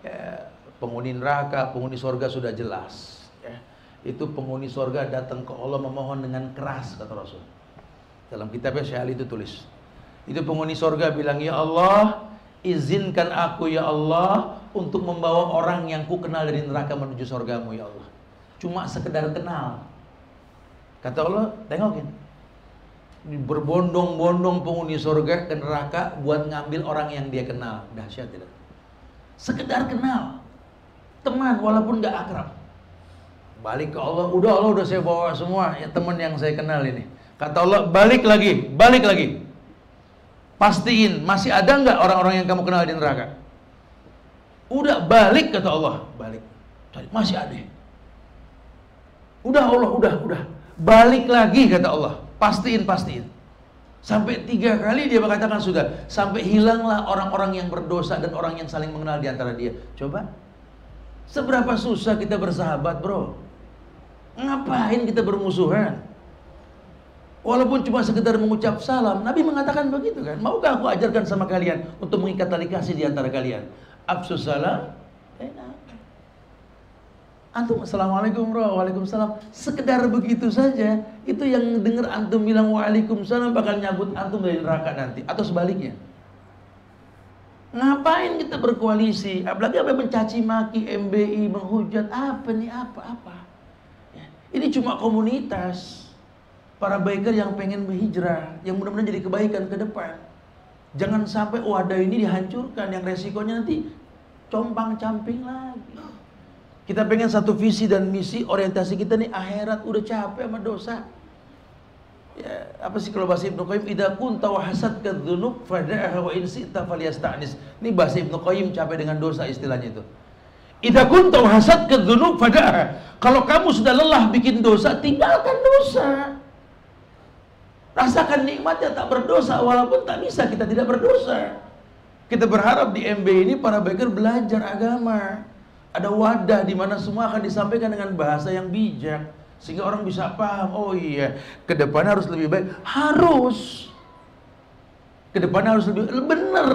ya, penghuni neraka, penghuni surga sudah jelas ya. Itu penghuni surga datang ke Allah memohon dengan keras, kata Rasul. Dalam kitabnya Syekh Ali itu tulis. Itu penghuni surga bilang, "Ya Allah, izinkan aku ya Allah untuk membawa orang yang ku kenal dari neraka menuju surgamu ya Allah. Cuma sekedar kenal." Kata Allah, tengokin. Berbondong-bondong penghuni surga ke neraka buat ngambil orang yang dia kenal. Dahsyat tidak? Sekedar kenal. Teman walaupun gak akrab. Balik ke Allah, Allah udah saya bawa semua ya teman yang saya kenal ini. Kata Allah, balik lagi. Pastiin, masih ada nggak orang-orang yang kamu kenal di neraka? Udah, balik, kata Allah. Balik. Masih ada. Udah Allah, udah. Balik lagi, kata Allah. Pastiin. Sampai 3 kali dia berkatakan sudah. Sampai hilanglah orang-orang yang berdosa dan orang yang saling mengenal di antara dia. Coba. Seberapa susah kita bersahabat, bro. Ngapain kita bermusuhan? Walaupun cuma sekedar mengucap salam, Nabi mengatakan begitu kan. Maukah aku ajarkan sama kalian untuk mengikat tali kasih di antara kalian? Afsus salam. Antum assalamualaikum bro, waalaikumsalam. Sekedar begitu saja, itu yang dengar antum bilang waalaikumsalam bakal nyabut antum dari neraka nanti, atau sebaliknya. Ngapain kita berkoalisi? Apalagi apa mencaci maki, MBI, menghujat, apa nih, apa? Ya. Ini cuma komunitas para biker yang pengen berhijrah, yang mudah-mudahan jadi kebaikan ke depan. Jangan sampai wadah ini dihancurkan, yang resikonya nanti compang-camping lagi. Kita pengen satu visi dan misi, orientasi kita nih akhirat, udah capek sama dosa. Ya, apa sih kalau bahasa Ibnu Qayyim, idza kunta wa hasadka dzunub fada'ha wa in si'ta falyasta'nis. Ini bahasa Ibnu Qayyim, capek dengan dosa istilahnya itu. Idza kunta wa hasadka dzunub fada'ha. Kalau kamu sudah lelah bikin dosa, tinggalkan dosa. Rasakan nikmatnya tak berdosa, walaupun tak bisa kita tidak berdosa. Kita berharap di MB ini para biker belajar agama. Ada wadah di mana semua akan disampaikan dengan bahasa yang bijak, sehingga orang bisa paham. Oh iya, ke depan harus lebih baik. Harus. Ke depan harus lebih benar.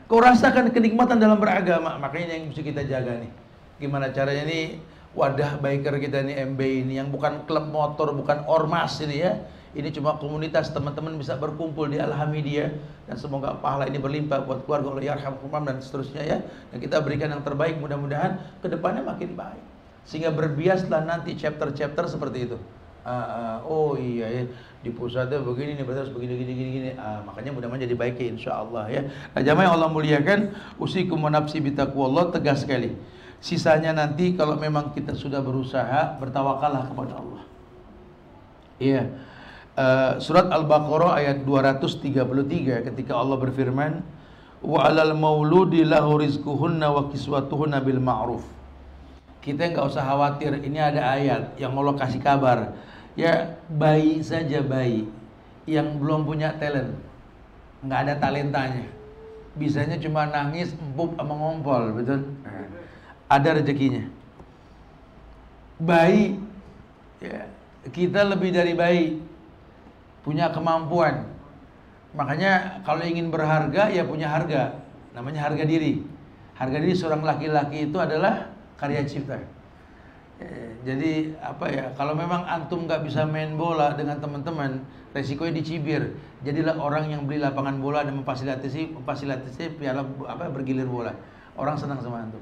Kau rasakan kenikmatan dalam beragama. Makanya yang mesti kita jaga nih. Gimana caranya nih wadah biker kita nih MB ini, yang bukan klub motor, bukan ormas ini ya. Ini cuma komunitas, teman-teman bisa berkumpul di Alhamidiyah, dan semoga pahala ini berlimpah buat keluarga Allah yarhamkumam dan seterusnya ya. Dan kita berikan yang terbaik, mudah-mudahan kedepannya makin baik, sehingga berbiaslah nanti chapter-chapter seperti itu. Oh iya ya, di pusatnya begini nih, berarti harus begini. Makanya mudah-mudahan jadi baik ya, insyaallah ya. Nah, jamaah yang Allah muliakan, usikum wa nafsi bitaqwallah, tegas sekali. Sisanya nanti kalau memang kita sudah berusaha, bertawakallah kepada Allah. Iya. Surat Al-Baqarah ayat 233 ketika Allah berfirman, wa 'alal mauludi lahu rizquhunna wa kiswatuhunna bil ma'ruf. Kita nggak usah khawatir, ini ada ayat yang Allah kasih kabar. Ya, bayi saja bayi yang belum punya talent, nggak ada talentanya, bisanya cuma nangis, empuk sama ngompol, betul? Ada rezekinya. Bayi, ya, kita lebih dari bayi, punya kemampuan. Makanya kalau ingin berharga, ya punya harga. Namanya harga diri. Harga diri seorang laki-laki itu adalah karya cipta. Jadi apa ya, kalau memang antum nggak bisa main bola dengan teman-teman, resikonya dicibir. Jadilah orang yang beli lapangan bola dan memfasilitasi piala bergilir bola. Orang senang sama antum.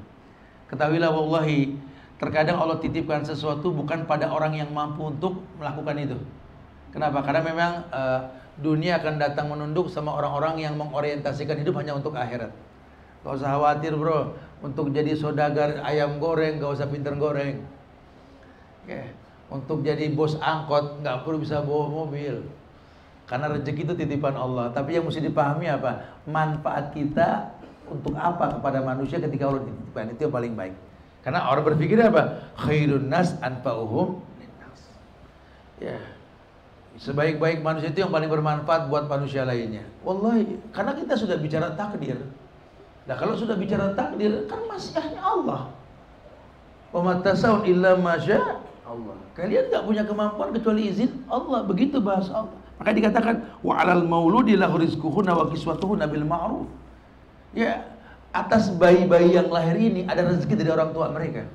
Ketahuilah wallahi, terkadang Allah titipkan sesuatu bukan pada orang yang mampu untuk melakukan itu. Kenapa? Karena memang dunia akan datang menunduk sama orang-orang yang mengorientasikan hidup hanya untuk akhirat. Gak usah khawatir bro, untuk jadi saudagar ayam goreng gak usah pinter goreng. Untuk jadi bos angkot gak perlu bisa bawa mobil. Karena rezeki itu titipan Allah. Tapi yang mesti dipahami apa? Manfaat kita untuk apa kepada manusia ketika Allah titipkan, itu yang paling baik. Karena orang berpikir apa? Khairun nas anfa'uhum linnas. Ya. Sebaik-baik manusia itu yang paling bermanfaat buat manusia lainnya. Wallahi, karena kita sudah bicara takdir. Nah, kalau sudah bicara takdir, kan masyiahnya Allah. Wa ma tasawun illa ma syaa Allah. Kalian enggak punya kemampuan kecuali izin Allah, begitu bahasa Allah. Maka dikatakan wa 'alal mauludi lahu rizquhunna wa kiswatuhunna bil ma'ruf. Ya, atas bayi-bayi yang lahir ini ada rezeki dari orang tua mereka.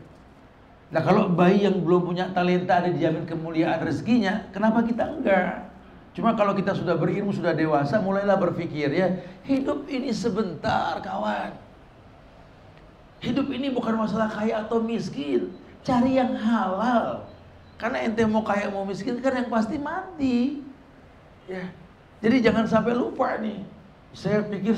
Nah, kalau bayi yang belum punya talenta ada dijamin kemuliaan rezekinya, kenapa kita enggak? Cuma kalau kita sudah berilmu, sudah dewasa, mulailah berpikir ya, hidup ini sebentar kawan. Hidup ini bukan masalah kaya atau miskin, cari yang halal. Karena ente mau kaya mau miskin kan yang pasti mati. Ya. Jadi jangan sampai lupa nih. Saya pikir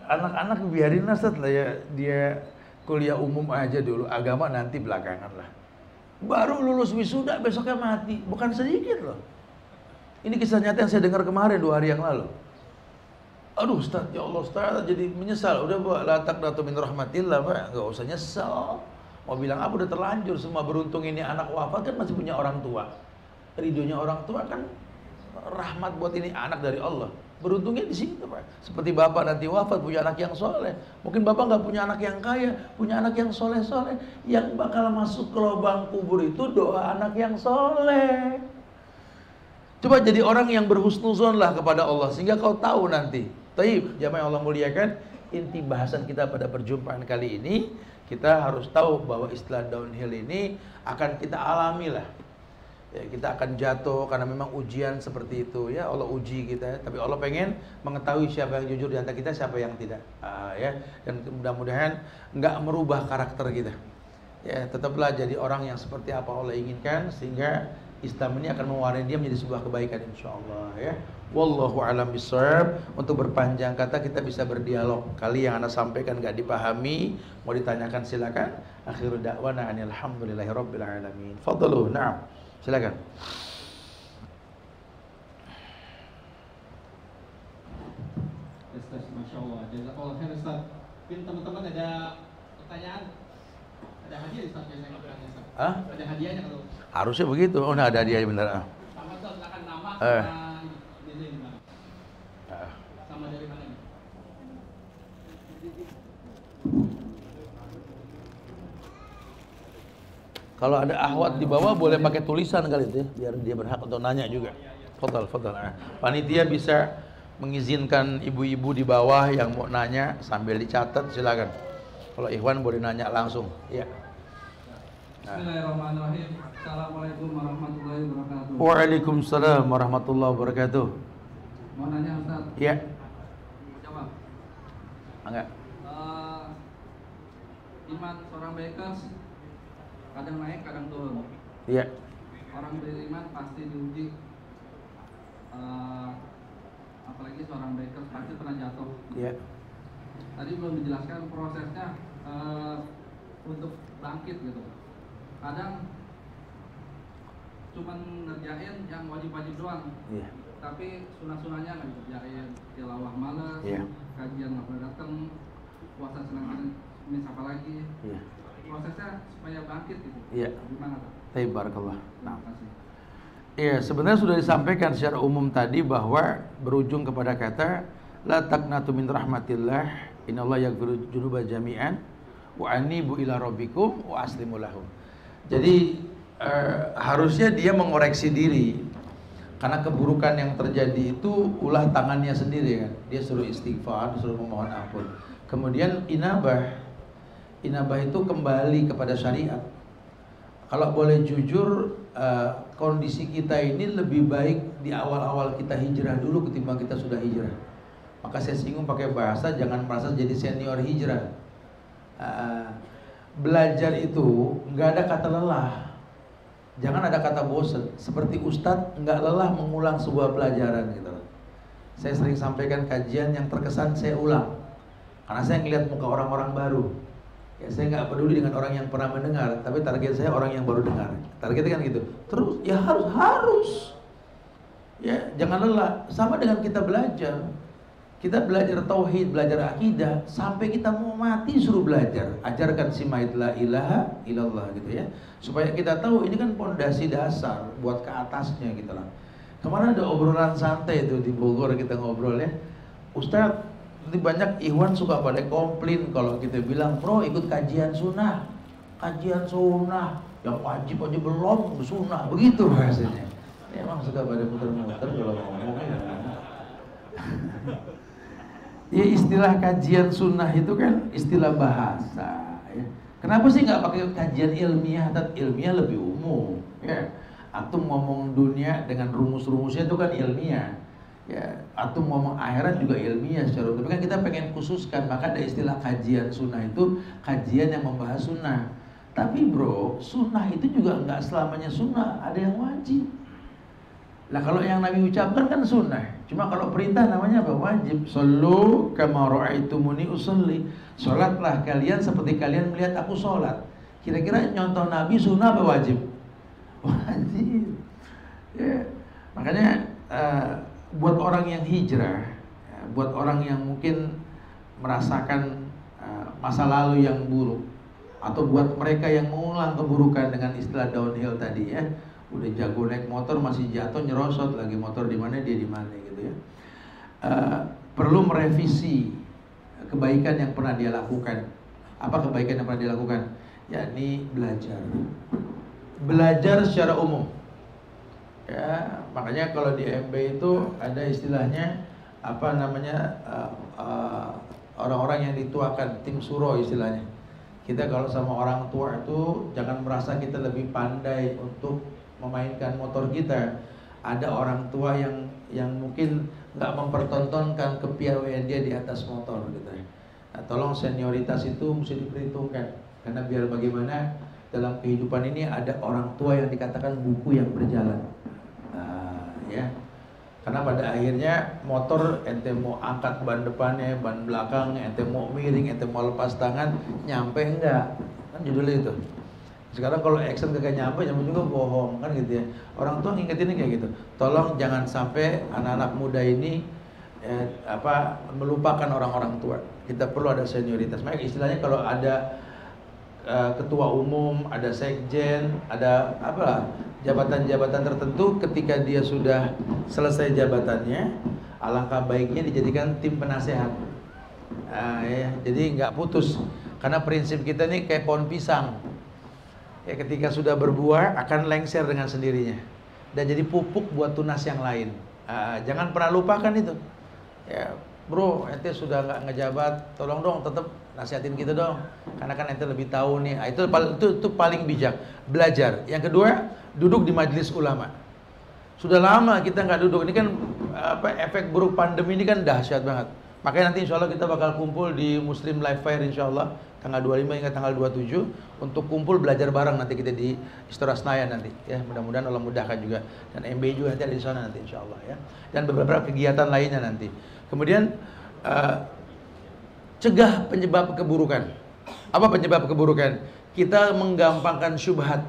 anak-anak biarin lah lah ya, dia kuliah umum aja dulu, agama nanti belakangan lah. Baru lulus wisuda besoknya mati, bukan sedikit loh. Ini kisah nyata yang saya dengar kemarin 2 hari yang lalu. Aduh Ustaz, ya Allah Ustaz, jadi menyesal. Udah buat la taqnatu min rahmatillah, Pak, enggak usah nyesal. Mau bilang apa, udah terlanjur semua. Beruntung ini anak wafat kan masih punya orang tua. Ridhonya orang tua kan rahmat buat ini anak dari Allah. Beruntungnya di situ, Pak. Seperti bapak nanti wafat punya anak yang soleh. Mungkin bapak nggak punya anak yang kaya, punya anak yang soleh-soleh. Yang bakal masuk ke lubang kubur itu doa anak yang soleh. Coba jadi orang yang berhusnuzon lah kepada Allah, sehingga kau tahu nanti. Taib, jamaah yang Allah muliakan, inti bahasan kita pada perjumpaan kali ini, kita harus tahu bahwa istilah downhill ini akan kita alami lah. Ya, kita akan jatuh karena memang ujian seperti itu ya. Allah uji kita, tapi Allah pengen mengetahui siapa yang jujur di antara kita, siapa yang tidak. Ya, dan mudah-mudahan nggak merubah karakter kita. Ya, tetaplah jadi orang yang seperti apa Allah inginkan, sehingga Islam ini akan mewarnai dia menjadi sebuah kebaikan insyaallah ya. Wallahu a'lam bishawab. Untuk berpanjang kata kita bisa berdialog. Kali yang Anda sampaikan nggak dipahami, mau ditanyakan silakan. Akhiru da'wana alhamdulillahi rabbil alamin. Fadlu, na'am. Silakan. Ustaz, Masya Allah, jazakallah khair Ustaz. Mungkin teman-teman ada pertanyaan, ada hadiah Ustaz biasanya nggak berani Ustaz? Hah? Ada hadiahnya kalau? Harusnya begitu. Oh, nah ada hadiah benar. Sama Ustaz, silakan nama sama ini gimana? Sama dari mana nih? Kalau ada ahwat di bawah boleh pakai tulisan kali itu ya, biar dia berhak untuk nanya juga. Fadal. Panitia bisa mengizinkan ibu-ibu di bawah yang mau nanya sambil dicatat, silakan. Kalau Ikhwan boleh nanya langsung. Ya. Bismillahirrahmanirrahim. Assalamualaikum warahmatullahi wabarakatuh. Waalaikumsalam warahmatullahi wabarakatuh. Mau nanya Ustaz? Iya. Jawab. Enggak. Iman seorang bikers kadang naik, kadang turun. Iya. Orang beriman pasti diuji. Apalagi seorang bikers pasti pernah jatuh. Iya. Tadi belum dijelaskan prosesnya untuk bangkit gitu. Kadang cuman ngerjain yang wajib-wajib doang. Iya. Tapi sunah-sunahnya nggak dikerjain. Tilawah malas, Iya. kajian nggak pernah datang, puasa senang-senang, mis apa lagi. Iya. Prosesnya supaya bangkit gitu. Iya. Gimana Pak? Barakallah. Terima kasih. Iya, sebenarnya sudah disampaikan secara umum tadi bahwa berujung kepada kata la taqnatu min rahmatillah innallaha yaghfiru dzunuba jami'an wa anibu ila rabbikum wa aslimu lahu. Jadi harusnya dia mengoreksi diri karena keburukan yang terjadi itu ulah tangannya sendiri kan. Dia suruh istighfar, suruh memohon ampun. Kemudian inabah itu kembali kepada syariat. Kalau boleh jujur, kondisi kita ini lebih baik di awal-awal kita hijrah dulu ketimbang kita sudah hijrah. Maka saya singgung pakai bahasa, jangan merasa jadi senior hijrah. Belajar itu nggak ada kata lelah, jangan ada kata bosan. Seperti ustadz nggak lelah mengulang sebuah pelajaran gitu. Saya sering sampaikan kajian yang terkesan saya ulang, karena saya ngelihat muka orang-orang baru. Ya, saya nggak peduli dengan orang yang pernah mendengar, tapi target saya orang yang baru dengar. Targetnya kan gitu. Terus ya harus. Ya, jangan lelah. Sama dengan kita belajar. Kita belajar tauhid, belajar akidah, sampai kita mau mati suruh belajar. Ajarkan simaid la ilaha illallah gitu ya. Supaya kita tahu ini kan pondasi dasar buat ke atasnya gitu lah. Kemarin ada obrolan santai itu di Bogor, kita ngobrol ya. Ustadz, nanti banyak ikhwan suka pada komplain kalau kita bilang, bro ikut kajian sunnah yang wajib aja belum sunnah, begitu bahasanya. Ya, emang suka pada muter-muter kalau ngomong ya. Ya, istilah kajian sunnah itu kan istilah bahasa ya. Kenapa sih nggak pakai kajian ilmiah? Ilmiah lebih umum ya. Antum ngomong dunia dengan rumus-rumusnya itu kan ilmiah ya. Antum ngomong akhirat juga ilmiah secara umum. Tapi kan kita pengen khususkan, maka ada istilah kajian sunnah itu kajian yang membahas sunnah. Tapi bro, sunnah itu juga nggak selamanya sunnah, ada yang wajib. Lah kalau yang Nabi ucapkan kan sunnah. Cuma kalau perintah namanya apa? Wajib. Sallu kama ra'aitumuni usolli. Salatlah kalian seperti kalian melihat aku salat. Kira-kira nyontoh Nabi sunnah apa wajib? Wajib. Ya. Makanya buat orang yang hijrah, buat orang yang mungkin merasakan masa lalu yang buruk, atau buat mereka yang mengulang keburukan dengan istilah downhill tadi ya. Udah jago naik motor masih jatuh nyerosot lagi, motor di mana dia di mana gitu ya. perlu merevisi kebaikan yang pernah dia lakukan. Apa kebaikan yang pernah dia lakukan? Yakni belajar secara umum. Ya, makanya kalau di MB itu ada istilahnya apa namanya, orang-orang yang dituakan, tim suro istilahnya. Kita kalau sama orang tua itu jangan merasa kita lebih pandai untuk memainkan motor kita. Ada orang tua yang mungkin nggak mempertontonkan kepiawaian dia di atas motor gitu ya. Nah, tolong senioritas itu mesti diperhitungkan, karena biar bagaimana dalam kehidupan ini ada orang tua yang dikatakan buku yang berjalan. Nah, ya. Karena pada akhirnya motor ente mau angkat ban depannya, ban belakangnya, ente mau miring, ente mau lepas tangan, nyampe enggak? Kan judulnya itu. Sekarang kalau action kagak nyampe juga bohong kan gitu ya. Orang tua ngingetinnya kayak gitu. Tolong jangan sampai anak-anak muda ini melupakan orang-orang tua. Kita perlu ada senioritas. Makanya istilahnya kalau ada ketua umum, ada sekjen, ada jabatan-jabatan tertentu, ketika dia sudah selesai jabatannya, alangkah baiknya dijadikan tim penasehat. Ya, jadi nggak putus. Karena prinsip kita nih kayak pohon pisang. Ya, ketika sudah berbuah akan lengser dengan sendirinya dan jadi pupuk buat tunas yang lain. Jangan pernah lupakan itu. Ya, bro, ente sudah nggak ngejabat, tolong dong tetap nasihatin kita dong, karena kan ente lebih tahu nih. Itu paling bijak, belajar. Yang kedua, duduk di majelis ulama. Sudah lama kita nggak duduk. Ini kan efek buruk pandemi ini kan dahsyat banget. Makanya nanti insya Allah kita bakal kumpul di Muslim Live Fair insya Allah tanggal 25 hingga tanggal 27 untuk kumpul belajar bareng nanti kita di Istora Senayan nanti ya. Mudah-mudahan Allah mudahkan juga, dan MB juga nanti ada di sana nanti insya Allah ya, dan beberapa kegiatan lainnya nanti. Kemudian cegah penyebab keburukan. Apa penyebab keburukan? Kita menggampangkan syubhat.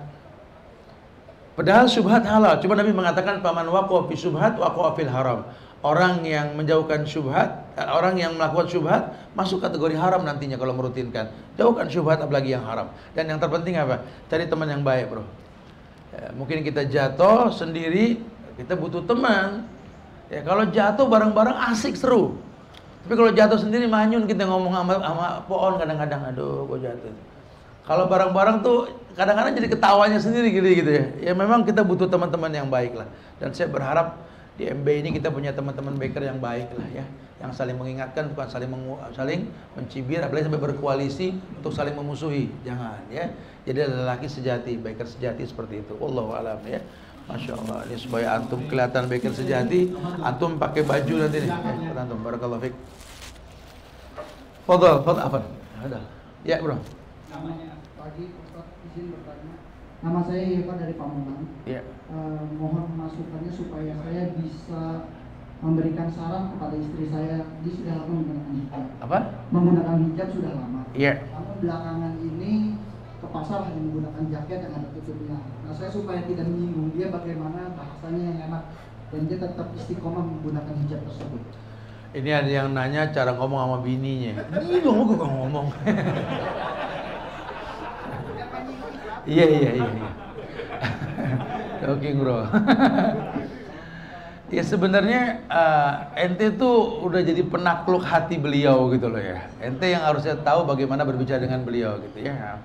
Padahal syubhat halal. Cuma Nabi mengatakan paman waqa'a fi syubhat waqa'a fil haram. Orang yang menjauhkan syubhat, orang yang melakukan syubhat masuk kategori haram nantinya kalau merutinkan. Jauhkan syubhat apalagi yang haram. Dan yang terpenting apa? Cari teman yang baik, bro. Ya, mungkin kita jatuh sendiri, kita butuh teman. Ya, kalau jatuh bareng-bareng asik seru. Tapi kalau jatuh sendiri manyun, kita ngomong sama pohon kadang-kadang, aduh gue jatuh. Kalau bareng-bareng tuh kadang-kadang jadi ketawanya sendiri gitu ya. Ya memang kita butuh teman-teman yang baik lah. Dan saya berharap di MB ini kita punya teman-teman baker yang baik lah ya, yang saling mengingatkan, bukan saling mencibir, apalagi sampai berkoalisi untuk saling memusuhi. Jangan ya. Jadi lelaki sejati, baker sejati seperti itu. Wallahu a'lam ya. Masya Allah, ini supaya antum kelihatan baker sejati, antum pakai baju nanti nih. Antum, barakallahu fiik. Fadhal, afan. Ada. Ya, bro. Namanya pagi, Ustaz izin bertanya. Nama saya Yeva dari Pamulang. Iya. Mohon masukannya supaya saya bisa memberikan saran kepada istri saya. Dia sudah lama menggunakan hijab. Apa? Menggunakan hijab sudah lama. Iya. Namun belakangan ini ke pasar hanya menggunakan jaket yang ada tutupnya. Nah, saya supaya tidak menyinggung dia, bagaimana bahasanya yang enak dan dia tetap istiqomah menggunakan hijab tersebut. Ini ada yang nanya cara ngomong sama bininya. Bingung gue ngomong. Iya. Joking, bro. Ya sebenarnya ente tuh udah jadi penakluk hati beliau gitu loh ya. Ente yang harusnya tahu bagaimana berbicara dengan beliau gitu ya.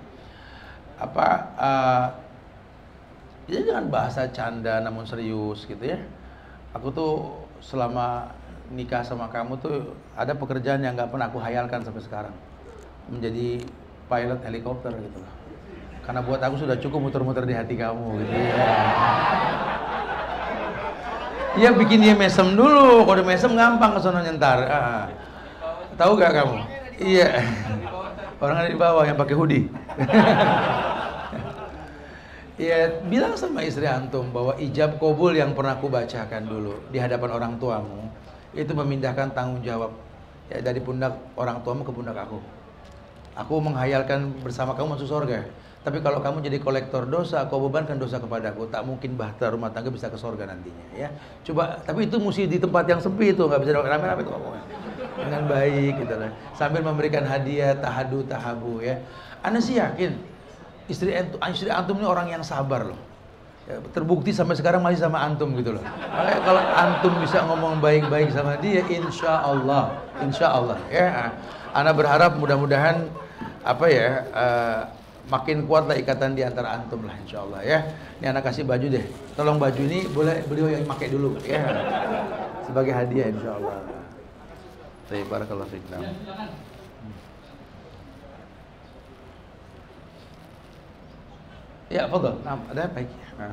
Ya jangan bahasa canda namun serius gitu ya. Aku tuh selama nikah sama kamu tuh ada pekerjaan yang nggak pernah aku hayalkan sampai sekarang, menjadi pilot helikopter gitu loh. Karena buat aku sudah cukup muter-muter di hati kamu gitu ya. Ya bikin dia mesem dulu, kalau dia mesem gampang kesono nyentar. Tahu gak kamu? Iya. Orang ada di bawah yang pakai hoodie. Ya bilang sama istri antum bahwa ijab qabul yang pernah aku bacakan dulu di hadapan orang tuamu itu memindahkan tanggung jawab ya, dari pundak orang tuamu ke pundak aku. Aku menghayalkan bersama kamu masuk surga. Tapi kalau kamu jadi kolektor dosa, kau bebankan dosa kepadaku, tak mungkin bahtera rumah tangga bisa ke surga nantinya ya. Coba, tapi itu mesti di tempat yang sepi itu, nggak bisa rame-rame itu ngomongnya. Dengan baik gitu lah. Sambil memberikan hadiah, tahadu, tahabu ya. Ana sih yakin istri antum ini orang yang sabar loh. Ya, terbukti sampai sekarang masih sama antum gitu loh. Makanya kalau antum bisa ngomong baik-baik sama dia, insya Allah ya. Ana berharap mudah-mudahan apa ya, makin kuat lah ikatan di antara antum lah insya Allah ya. Ini anak kasih baju deh. Tolong baju ini boleh beliau yang pakai dulu ya. Sebagai hadiah insya Allah. Baik, barakallahu fiik. Ya, silakan. Ya, fadhal. Nah, ada baik. Ya,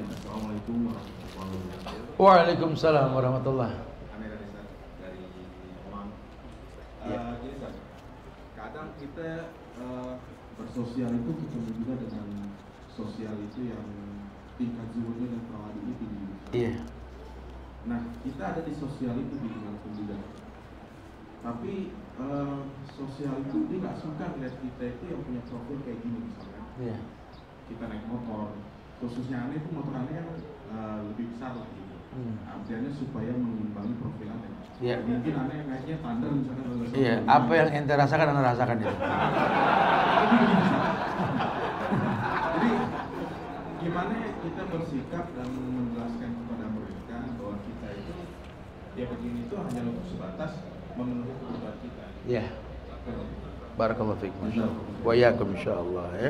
Assalamualaikum warahmatullahi wabarakatuh. Waalaikumsalam warahmatullahi. Aneh dari Omang. Ya. Gini Ustaz, kadang kita bersosial itu ketemu juga dengan sosial itu yang tingkat zuhudnya dan tawadhu'nya tinggi. Iya. Nah, kita ada di sosial itu di dimanapun juga. Tapi sosial itu dia nggak suka lihat kita itu yang punya profil kayak gini misalnya. Iya. Kita naik motor, khususnya aneh itu motor aneh kan lebih besar lah gitu. Artinya supaya mengimbangi profil aneh. Iya. Mungkin aneh naiknya Thunder misalkan. Iya, apa yang ente rasakan anda rasakan itu. Jadi gimana kita bersikap dan menjelaskan kepada mereka bahwa kita itu ya begini itu hanya untuk sebatas memenuhi kebutuhan kita. Iya. Barakallahu fiik. Wa yakum insyaallah ya.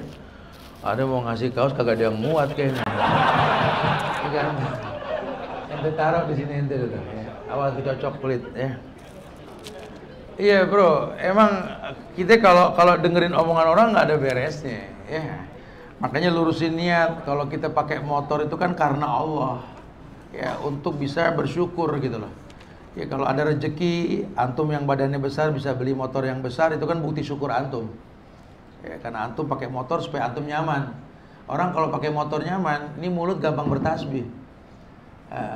Ada mau ngasih kaos kagak ada yang muat kayaknya. Ini kan ente taruh di sini ente dulu ya. Awal dicocok kulit ya. Iya bro, emang kita kalau dengerin omongan orang nggak ada beresnya ya. Makanya lurusin niat. Kalau kita pakai motor itu kan karena Allah ya, untuk bisa bersyukur gitu loh. Ya kalau ada rezeki antum yang badannya besar bisa beli motor yang besar, itu kan bukti syukur antum. Ya, karena antum pakai motor supaya antum nyaman. Orang kalau pakai motor nyaman, ini mulut gampang bertasbih.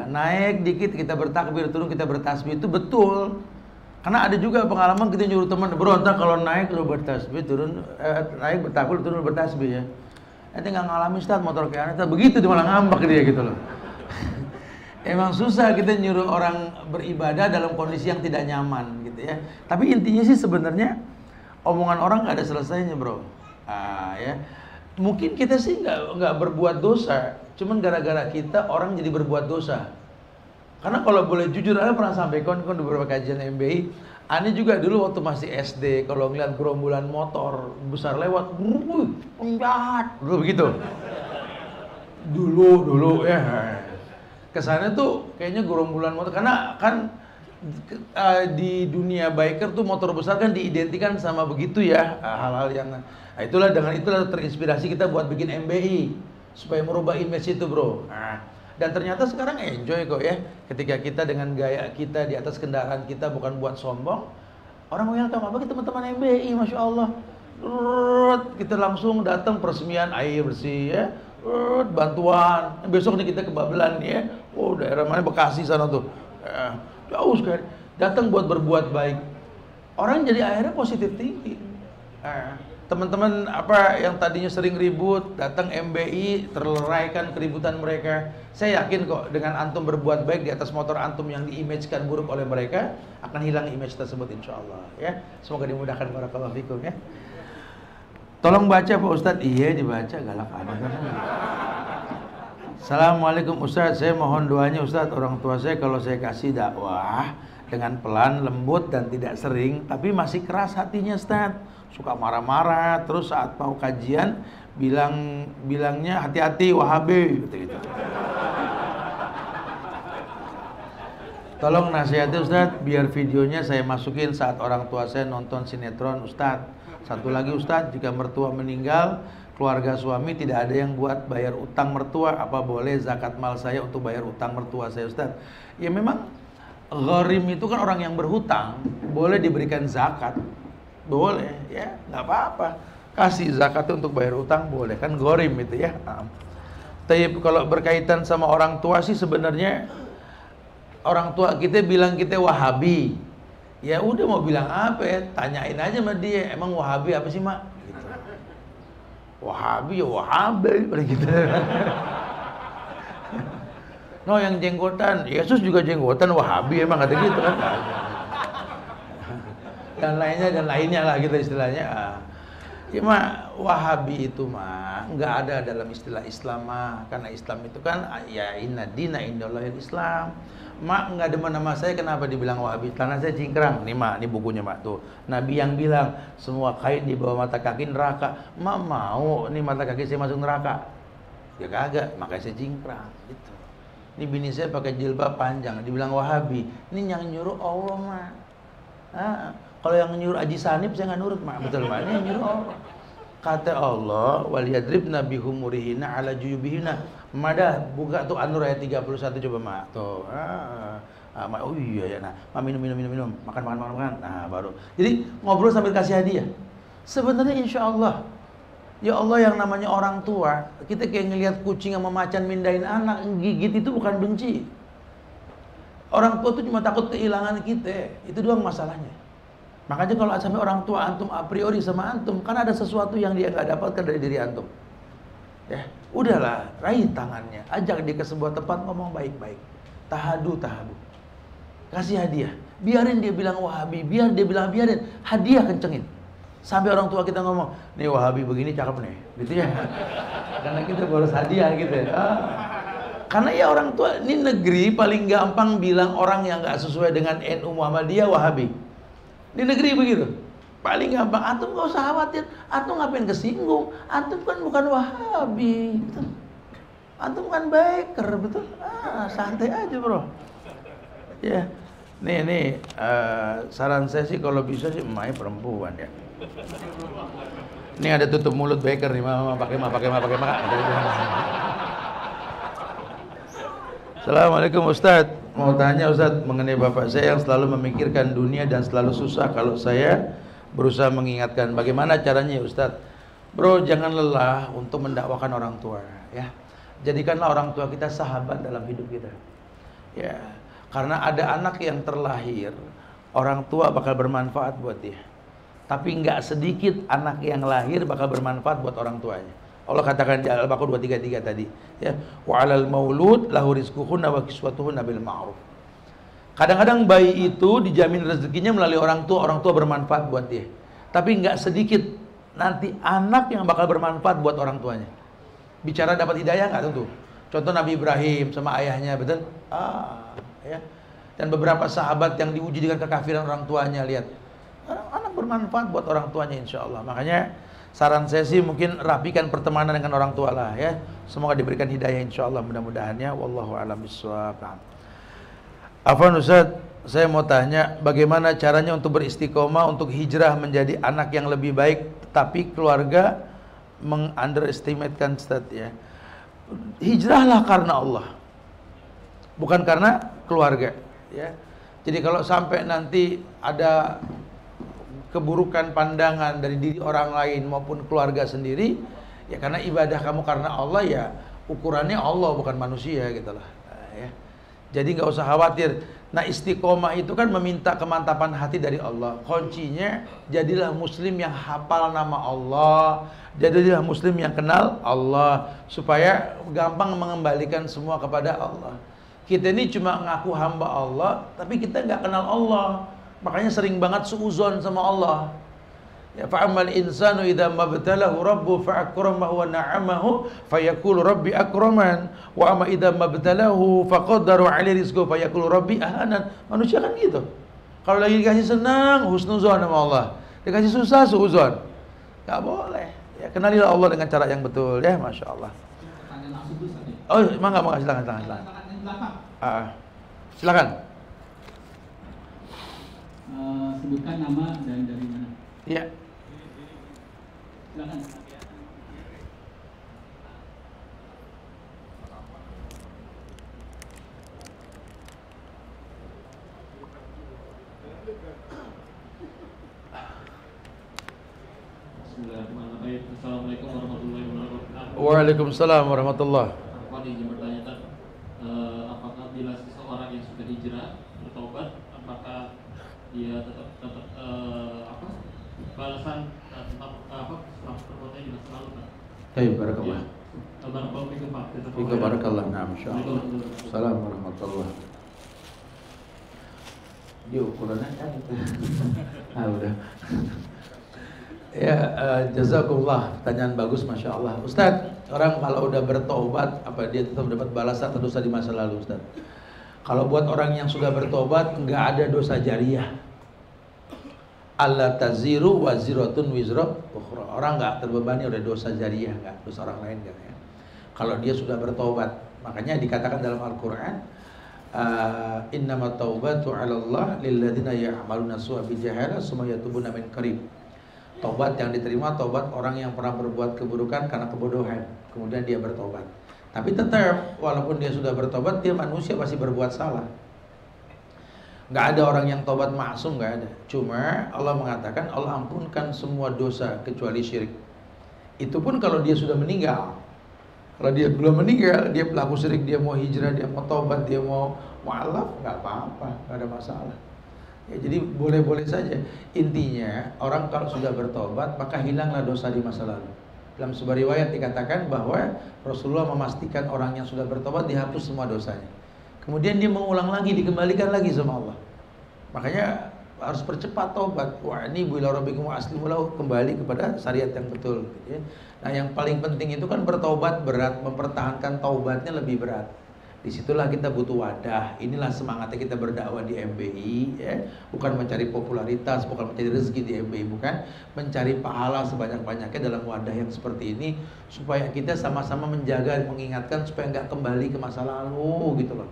Naik dikit kita bertakbir, turun kita bertasbih, itu betul. Karena ada juga pengalaman kita nyuruh teman, bro, ntar kalau naik lu bertasbih, turun naik bertakbir, turun bertasbih ya. Nanti nggak ngalamin Ustaz motor kayak aneh, begitu dia malah ngambek dia gitu loh. Emang susah kita nyuruh orang beribadah dalam kondisi yang tidak nyaman gitu ya. Tapi intinya sih sebenarnya omongan orang nggak ada selesainya bro. Ya. Mungkin kita sih nggak berbuat dosa, cuman gara-gara kita orang jadi berbuat dosa. Karena kalau boleh jujur, Anda pernah sampaikan di beberapa kajian MBI, Ane juga dulu waktu masih SD, kalau ngeliat gerombolan motor besar lewat, penjahat, dulu begitu. Dulu ya. Kesannya tuh kayaknya gerombolan motor, karena kan di dunia biker tuh motor besar kan diidentikan sama begitu ya, hal-hal yang itulah, dengan itulah terinspirasi kita buat bikin MBI supaya merubah image itu bro. Dan ternyata sekarang enjoy kok ya, ketika kita dengan gaya kita di atas kendaraan kita, bukan buat sombong, orang welcome. Apa teman-teman MBI, masya Allah, kita langsung datang peresmian air bersih ya, bantuan. Besok nih kita ke Babelan nih ya, daerah mana, Bekasi sana tuh, jauh sekali, datang buat berbuat baik. Orang jadi akhirnya positif tinggi. Teman-teman apa yang tadinya sering ribut, datang MBI, terleraikan keributan mereka. Saya yakin kok dengan antum berbuat baik di atas motor antum yang diimagekan buruk oleh mereka, akan hilang image tersebut insya Allah ya. Semoga dimudahkan, barakallahu fikum ya. Tolong baca Pak Ustadz. Iya dibaca, galak amat. Assalamualaikum Ustadz, saya mohon doanya Ustadz. Orang tua saya kalau saya kasih dakwah dengan pelan, lembut dan tidak sering, tapi masih keras hatinya Ustadz. Suka marah-marah, terus saat mau kajian bilangnya hati-hati Wahabi gitu. Tolong nasihati Ustadz, biar videonya saya masukin saat orang tua saya nonton sinetron Ustadz. Satu lagi Ustadz, jika mertua meninggal, keluarga suami tidak ada yang buat bayar utang mertua, apa boleh zakat mal saya untuk bayar utang mertua saya Ustadz? Ya memang gharim itu kan orang yang berhutang, boleh diberikan zakat. Boleh ya, nggak apa-apa, kasih zakat untuk bayar utang boleh, kan gharim itu ya. Tapi kalau berkaitan sama orang tua sih sebenarnya orang tua kita bilang kita Wahabi, ya udah mau bilang apa ya, tanyain aja sama dia, emang Wahabi apa sih mak? Gitu. Wahabi ya Wahabi gitu. No, yang jenggotan, Yesus juga jenggotan, Wahabi emang kata gitu kan. Dan lainnya lah gitu istilahnya. Ya mah Wahabi itu mah nggak ada dalam istilah Islam mah, karena Islam itu kan ya inna dina indallahil Islam. Mak nggak demen nama saya, kenapa dibilang Wahabi? Karena saya cingkrang. Nih mak, ini bukunya mak tuh. Nabi yang bilang semua kain di bawah mata kaki neraka. Mak mau nih mata kaki saya masuk neraka? Ya kagak, makanya saya cingkrang. Gitu. Ini bini saya pakai jilbab panjang, dibilang Wahabi. Ini yang nyuruh Allah mak. Kalau yang nyuruh Haji Sanib saya nggak nurut mak, betul mak. Ini yang nyuruh Allah. Kata Allah, waliyadribna bihumurihina ala juyubihina. Madah buka tuh An-Nur ayat 31 coba mak. Tuh. Oh iya ya. Nah, minum. Makan. Nah, baru. Jadi ngobrol sambil kasih hadiah. Sebenarnya insya Allah, ya Allah, yang namanya orang tua, kita kayak ngelihat kucing sama macan mindahin anak, gigit itu bukan benci. Orang tua itu cuma takut kehilangan kita, itu doang masalahnya. Makanya kalau sampai orang tua antum a priori sama antum, kan ada sesuatu yang dia nggak dapatkan dari diri antum. Ya, udahlah, raih tangannya, ajak dia ke sebuah tempat, ngomong baik-baik. Tahadu. Kasih hadiah. Biarin dia bilang Wahabi, biarin, hadiah kencengin. Sampai orang tua kita ngomong, nih Wahabi begini cakep nih, gitu ya. Karena kita bolos hadiah gitu ya. Karena ya orang tua, ini negeri paling gampang bilang orang yang nggak sesuai dengan NU Muhammadiyah Wahabi. Di negeri begitu, paling gampang. Antum gak usah khawatir, antum ngapain kesinggung? Antum kan bukan Wahabi, betul. Antum kan biker, betul. Santai aja bro. Ya, nih saran saya sih kalau bisa sih emaknya perempuan ya. Ini ada tutup mulut biker nih, mama pakai mah. Assalamualaikum Ustadz. Mau tanya Ustadz mengenai bapak saya yang selalu memikirkan dunia dan selalu susah kalau saya berusaha mengingatkan. Bagaimana caranya ya Ustadz? Bro, jangan lelah untuk mendakwakan orang tua ya. Jadikanlah orang tua kita sahabat dalam hidup kita. Ya, karena ada anak yang terlahir, orang tua bakal bermanfaat buat dia. Tapi nggak sedikit anak yang lahir bakal bermanfaat buat orang tuanya. Allah katakan di Al-Baqarah 233 tadi, ya, wa 'alal maulud lahu rizquhunna wa kiswatuhunna bil ma'ruf. Kadang-kadang bayi itu dijamin rezekinya melalui orang tua bermanfaat buat dia. Tapi nggak sedikit nanti anak yang bakal bermanfaat buat orang tuanya. Bicara dapat hidayah nggak tentu. Contoh Nabi Ibrahim sama ayahnya, betul? Ya. Dan beberapa sahabat yang diuji dengan kekafiran orang tuanya, lihat. Anak bermanfaat buat orang tuanya insya Allah. Makanya saran saya sih mungkin rapikan pertemanan dengan orang tua lah ya. Semoga diberikan hidayah insya Allah, mudah-mudahannya. Wallahu a'lam bishawab. Afwan Ustaz, saya mau tanya bagaimana caranya untuk beristiqomah untuk hijrah menjadi anak yang lebih baik, tapi keluarga mengunderestimatekan Ustaz ya. Hijrahlah karena Allah, bukan karena keluarga ya. Jadi kalau sampai nanti ada keburukan pandangan dari diri orang lain maupun keluarga sendiri, ya karena ibadah kamu karena Allah, ya ukurannya Allah bukan manusia gitu lah ya. Jadi nggak usah khawatir. Nah, istiqomah itu kan meminta kemantapan hati dari Allah. Kuncinya jadilah muslim yang hafal nama Allah, jadilah muslim yang kenal Allah, supaya gampang mengembalikan semua kepada Allah. Kita ini cuma ngaku hamba Allah, tapi kita nggak kenal Allah. Makanya sering banget suuzon sama Allah. Ya, fa'amal insanu idza mabtalahu rabbuhu fa'akramahu wa na'amahu fayaqulu rabbi akraman wa amma idza mabtalahu faqaddara 'alaihi rizqahu fayaqulu rabbi ahanan. Manusia kan gitu. Kalau lagi dikasih senang, husnuzon sama Allah. Dikasih susah, suuzon. Enggak boleh. Ya, kenalilah Allah dengan cara yang betul ya, Masya Allah. Oh, mangga silakan. Silakan. Sebutkan nama dan dari mana. Iya. Silakan. Bismillahirrahmanirrahim. Assalamualaikum warahmatullahi wabarakatuh. Waalaikumsalam warahmatullahi. Apa izin bertanya, apakah bila seseorang yang sudah hijrah bertobat, apakah dia tetap balasan tentang perbuatannya di masa lalu, Pak? Baik, barakallah. Barakallahu fikum, Pak. Fikum barakallah. Naam, insyaallah. Assalamualaikum warahmatullahi. Dia ukurannya kan itu. Udah. Ya, jazakumullah, pertanyaan bagus, masya Allah. Ustadz, orang kalau udah bertobat, apa dia tetap dapat balasan atau dosa di masa lalu, Ustadz? Kalau buat orang yang sudah bertobat, nggak ada dosa jariah. Allah taziru waziratun wizra ukhra. Orang nggak terbebani oleh dosa jariah, nggak, dosa orang lain nggak ya. Kalau dia sudah bertobat, makanya dikatakan dalam Al-Quran, innamat taubatu 'ala Allah lilladzina ya'maluna su'a bijahalah tsumma yatubuna min qarib. Taubat yang diterima taubat orang yang pernah berbuat keburukan karena kebodohan, kemudian dia bertobat. Tapi tetap walaupun dia sudah bertobat, dia manusia pasti berbuat salah. Nggak ada orang yang tobat maksum, nggak ada. Cuma Allah mengatakan Allah ampunkan semua dosa kecuali syirik. Itu pun kalau dia sudah meninggal. Kalau dia belum meninggal, dia pelaku syirik, dia mau hijrah, dia mau tobat, dia mau mu'alaf, nggak apa-apa, nggak ada masalah. Ya, jadi boleh-boleh saja. Intinya orang kalau sudah bertobat maka hilanglah dosa di masa lalu. Dalam sebuah riwayat dikatakan bahwa Rasulullah memastikan orang yang sudah bertobat dihapus semua dosanya. Kemudian dia mengulang lagi, dikembalikan lagi sama Allah. Makanya harus percepat tobat. Wa anibu ila rabbikum wa aslimu lahu, kembali kepada syariat yang betul. Ya. Nah, yang paling penting itu kan bertobat berat, mempertahankan taubatnya lebih berat. Disitulah kita butuh wadah. Inilah semangatnya kita berdakwah di MBI, ya. Bukan mencari popularitas, bukan mencari rezeki di MBI, bukan mencari pahala sebanyak-banyaknya dalam wadah yang seperti ini, supaya kita sama-sama menjaga, mengingatkan supaya nggak kembali ke masa lalu, gitu loh.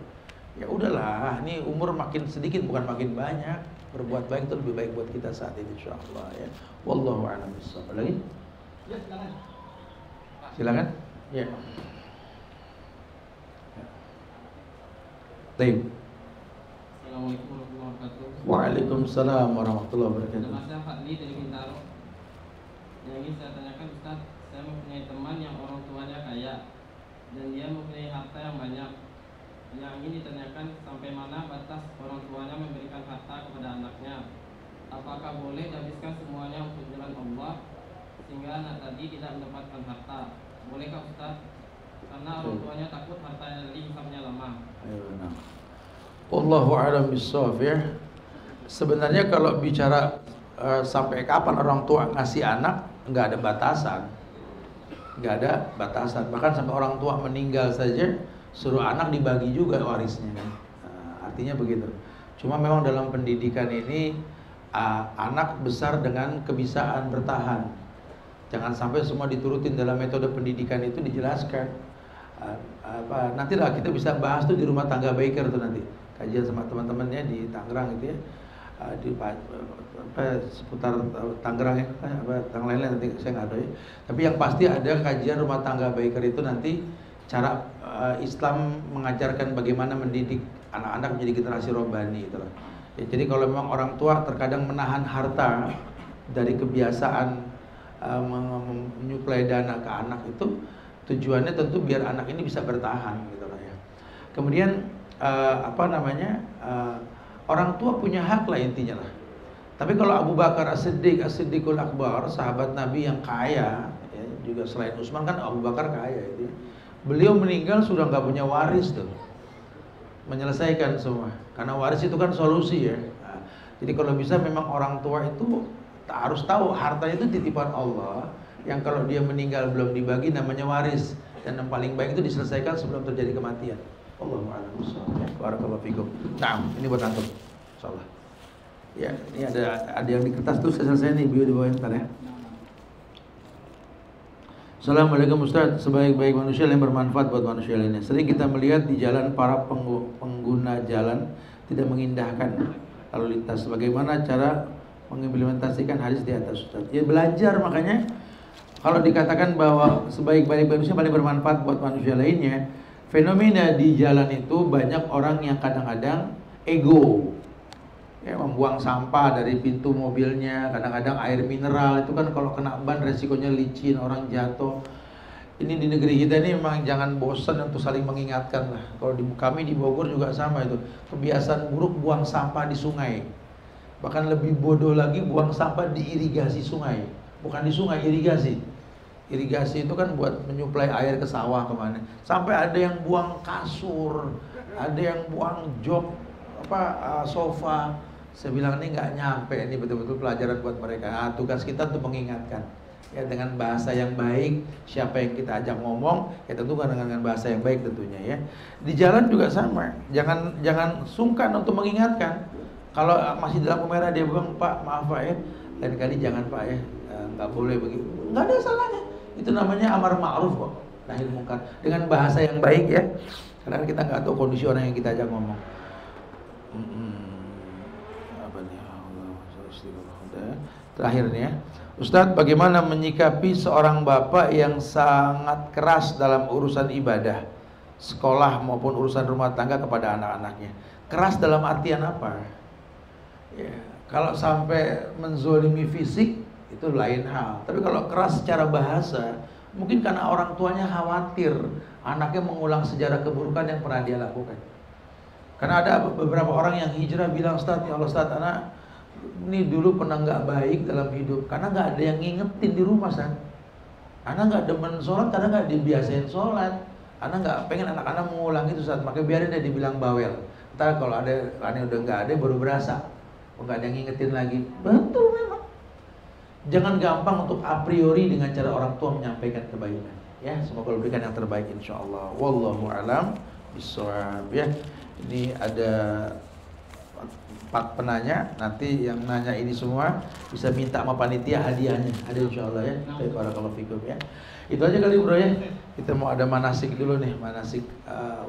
Ya udahlah, ini umur makin sedikit bukan makin banyak. Berbuat baik itu lebih baik buat kita saat ini, insyaallah, ya. Wallahu a'lam bishawab. Lagi? Ya, silakan. Silakan. Ya. Baik. Assalamualaikum warahmatullahi wabarakatuh. Waalaikumsalam warahmatullahi wabarakatuh. Nama saya Fadli dari Bintaro. Yang ingin saya tanyakan, Ustaz, saya mempunyai teman yang orang tuanya kaya dan dia mempunyai harta yang banyak. Yang ingin ditanyakan, sampai mana batas orang tuanya memberikan harta kepada anaknya? Apakah boleh dihabiskan semuanya untuk jalan Allah sehingga anak tadi tidak mendapatkan harta? Bolehkah, Ustaz? Karena orang tuanya takut hartanya tadi hisabnya lama. Wallahu a'lam bishawab, ya. Sebenarnya kalau bicara sampai kapan orang tua ngasih anak, nggak ada batasan. Nggak ada batasan. Bahkan sampai orang tua meninggal saja suruh anak dibagi juga warisnya kan. Artinya begitu. Cuma memang dalam pendidikan ini anak besar dengan kebisaan bertahan. Jangan sampai semua diturutin. Dalam metode pendidikan itu dijelaskan. Nantilah kita bisa bahas tuh di rumah tangga Baker tuh nanti. Kajian sama teman-temannya di Tangerang gitu ya. Di seputar Tangerang ya, tang lain-lain nanti saya nggak tahu ya. Tapi yang pasti ada kajian rumah tangga Baker itu nanti cara Islam mengajarkan bagaimana mendidik anak-anak menjadi generasi robbani gitu loh. Ya, jadi kalau memang orang tua terkadang menahan harta dari kebiasaan menyuplai dana ke anak itu, tujuannya tentu biar anak ini bisa bertahan gitu loh ya. Kemudian orang tua punya hak lah intinya lah. Tapi kalau Abu Bakar As-Siddiq, As-Siddiqul Akbar, sahabat Nabi yang kaya, ya, juga selain Utsman kan Abu Bakar kaya itu. Beliau meninggal sudah nggak punya waris tuh, menyelesaikan semua. Karena waris itu kan solusi ya. Nah, jadi kalau bisa memang orang tua itu harus tahu hartanya itu titipan Allah, yang kalau dia meninggal belum dibagi namanya waris, dan yang paling baik itu diselesaikan sebelum terjadi kematian. Allahu a'lam bishawab. Barakallahu fikum. Nah, ini buat antum. Insyaallah. Ya, ini ada yang di kertas tuh saya selesai nih, bio di bawah ntar ya. Assalamualaikum Ustaz, sebaik-baik manusia yang bermanfaat buat manusia lainnya. Sering kita melihat di jalan para pengguna jalan tidak mengindahkan lalu lintas. Bagaimana cara mengimplementasikan hadis di atas, Ustaz? Ya belajar, makanya kalau dikatakan bahwa sebaik-baik manusia paling bermanfaat buat manusia lainnya, fenomena di jalan itu banyak orang yang kadang-kadang ego, ya, membuang sampah dari pintu mobilnya, kadang-kadang air mineral itu kan kalau kena ban resikonya licin, orang jatuh. Ini di negeri kita ini memang jangan bosan untuk saling mengingatkan lah. Kalau kami di Bogor juga sama itu, kebiasaan buruk buang sampah di sungai. Bahkan lebih bodoh lagi buang sampah di irigasi sungai, bukan di sungai, irigasi. Irigasi itu kan buat menyuplai air ke sawah kemana. Sampai ada yang buang kasur, ada yang buang jok sofa Saya bilang ini nggak nyampe, ini betul-betul pelajaran buat mereka. Nah, tugas kita untuk mengingatkan ya dengan bahasa yang baik. Siapa yang kita ajak ngomong, ya tentu dengan bahasa yang baik tentunya ya. Di jalan juga sama, jangan sungkan untuk mengingatkan. Kalau masih di lampu merah dia bilang, Pak maaf Pak ya, lain kali jangan Pak ya, nggak boleh begitu. Nggak ada salahnya. Itu namanya amar ma'ruf kok, nahi munkar dengan bahasa yang baik ya. Karena kita nggak tahu kondisi orang yang kita ajak ngomong. Terakhir nih ya, Ustadz, bagaimana menyikapi seorang bapak yang sangat keras dalam urusan ibadah, sekolah maupun urusan rumah tangga kepada anak-anaknya? Keras dalam artian apa? Ya, kalau sampai menzolimi fisik itu lain hal. Tapi kalau keras secara bahasa, mungkin karena orang tuanya khawatir anaknya mengulang sejarah keburukan yang pernah dia lakukan. Karena ada beberapa orang yang hijrah bilang, Ustadz, ya Allah Ustadz, anak ini dulu pernah nggak baik dalam hidup karena nggak ada yang ngingetin di rumah, San. Anak nggak demen sholat karena nggak dibiasain sholat. Anak nggak pengen anak-anak mengulang itu, saat makanya biarin dia dibilang bawel. Ntar kalau ada aneh udah nggak ada baru berasa, nggak ada yang ngingetin lagi. Betul memang. Jangan gampang untuk a priori dengan cara orang tua menyampaikan kebaikan. Ya, semoga berikan yang terbaik insyaallah. Wallahu a'lam bishawab ya. Ini ada 4 penanya, nanti yang nanya ini semua bisa minta sama panitia hadiahnya, ada insyaallah ya. Barakallahu fikum ya. Itu aja kali bro ya. Kita mau ada manasik dulu nih, manasik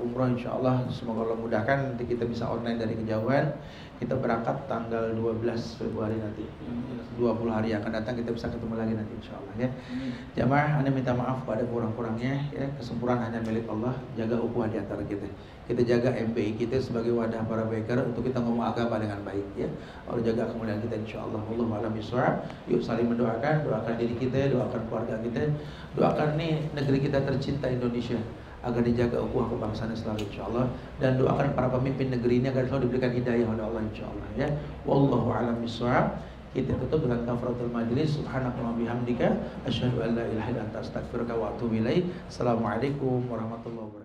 umroh insyaallah. Semoga Allah mudahkan, nanti kita bisa online dari kejauhan. Kita berangkat tanggal 12 Februari nanti. 20 hari yang akan datang kita bisa ketemu lagi nanti insyaallah ya. Jamaah, Anda minta maaf pada kurang-kurangnya ya. Kesempurnaan hanya milik Allah. Jaga ukhuwah di antara kita. Kita jaga MPI kita sebagai wadah para baker untuk kita ngomong agama dengan baik ya. Allah jaga kemuliaan kita insyaallah. Wallahu a'lam bishawab. Yuk saling mendoakan, doakan diri kita, doakan keluarga kita, doakan nih negeri kita tercinta Indonesia agar dijaga ukhuwah kebangsaan Islam insyaallah, dan doakan para pemimpin negeri ini agar selalu diberikan hidayah oleh Allah insyaallah ya. Wallahu a'lam bishawab. Kita tutup dengan kafaratul majlis. Subhanakallahumma bihamdika asyhadu an la ilaha illa anta astaghfiruka wa atubu ilaik. Assalamualaikum warahmatullahi wabarakatuh.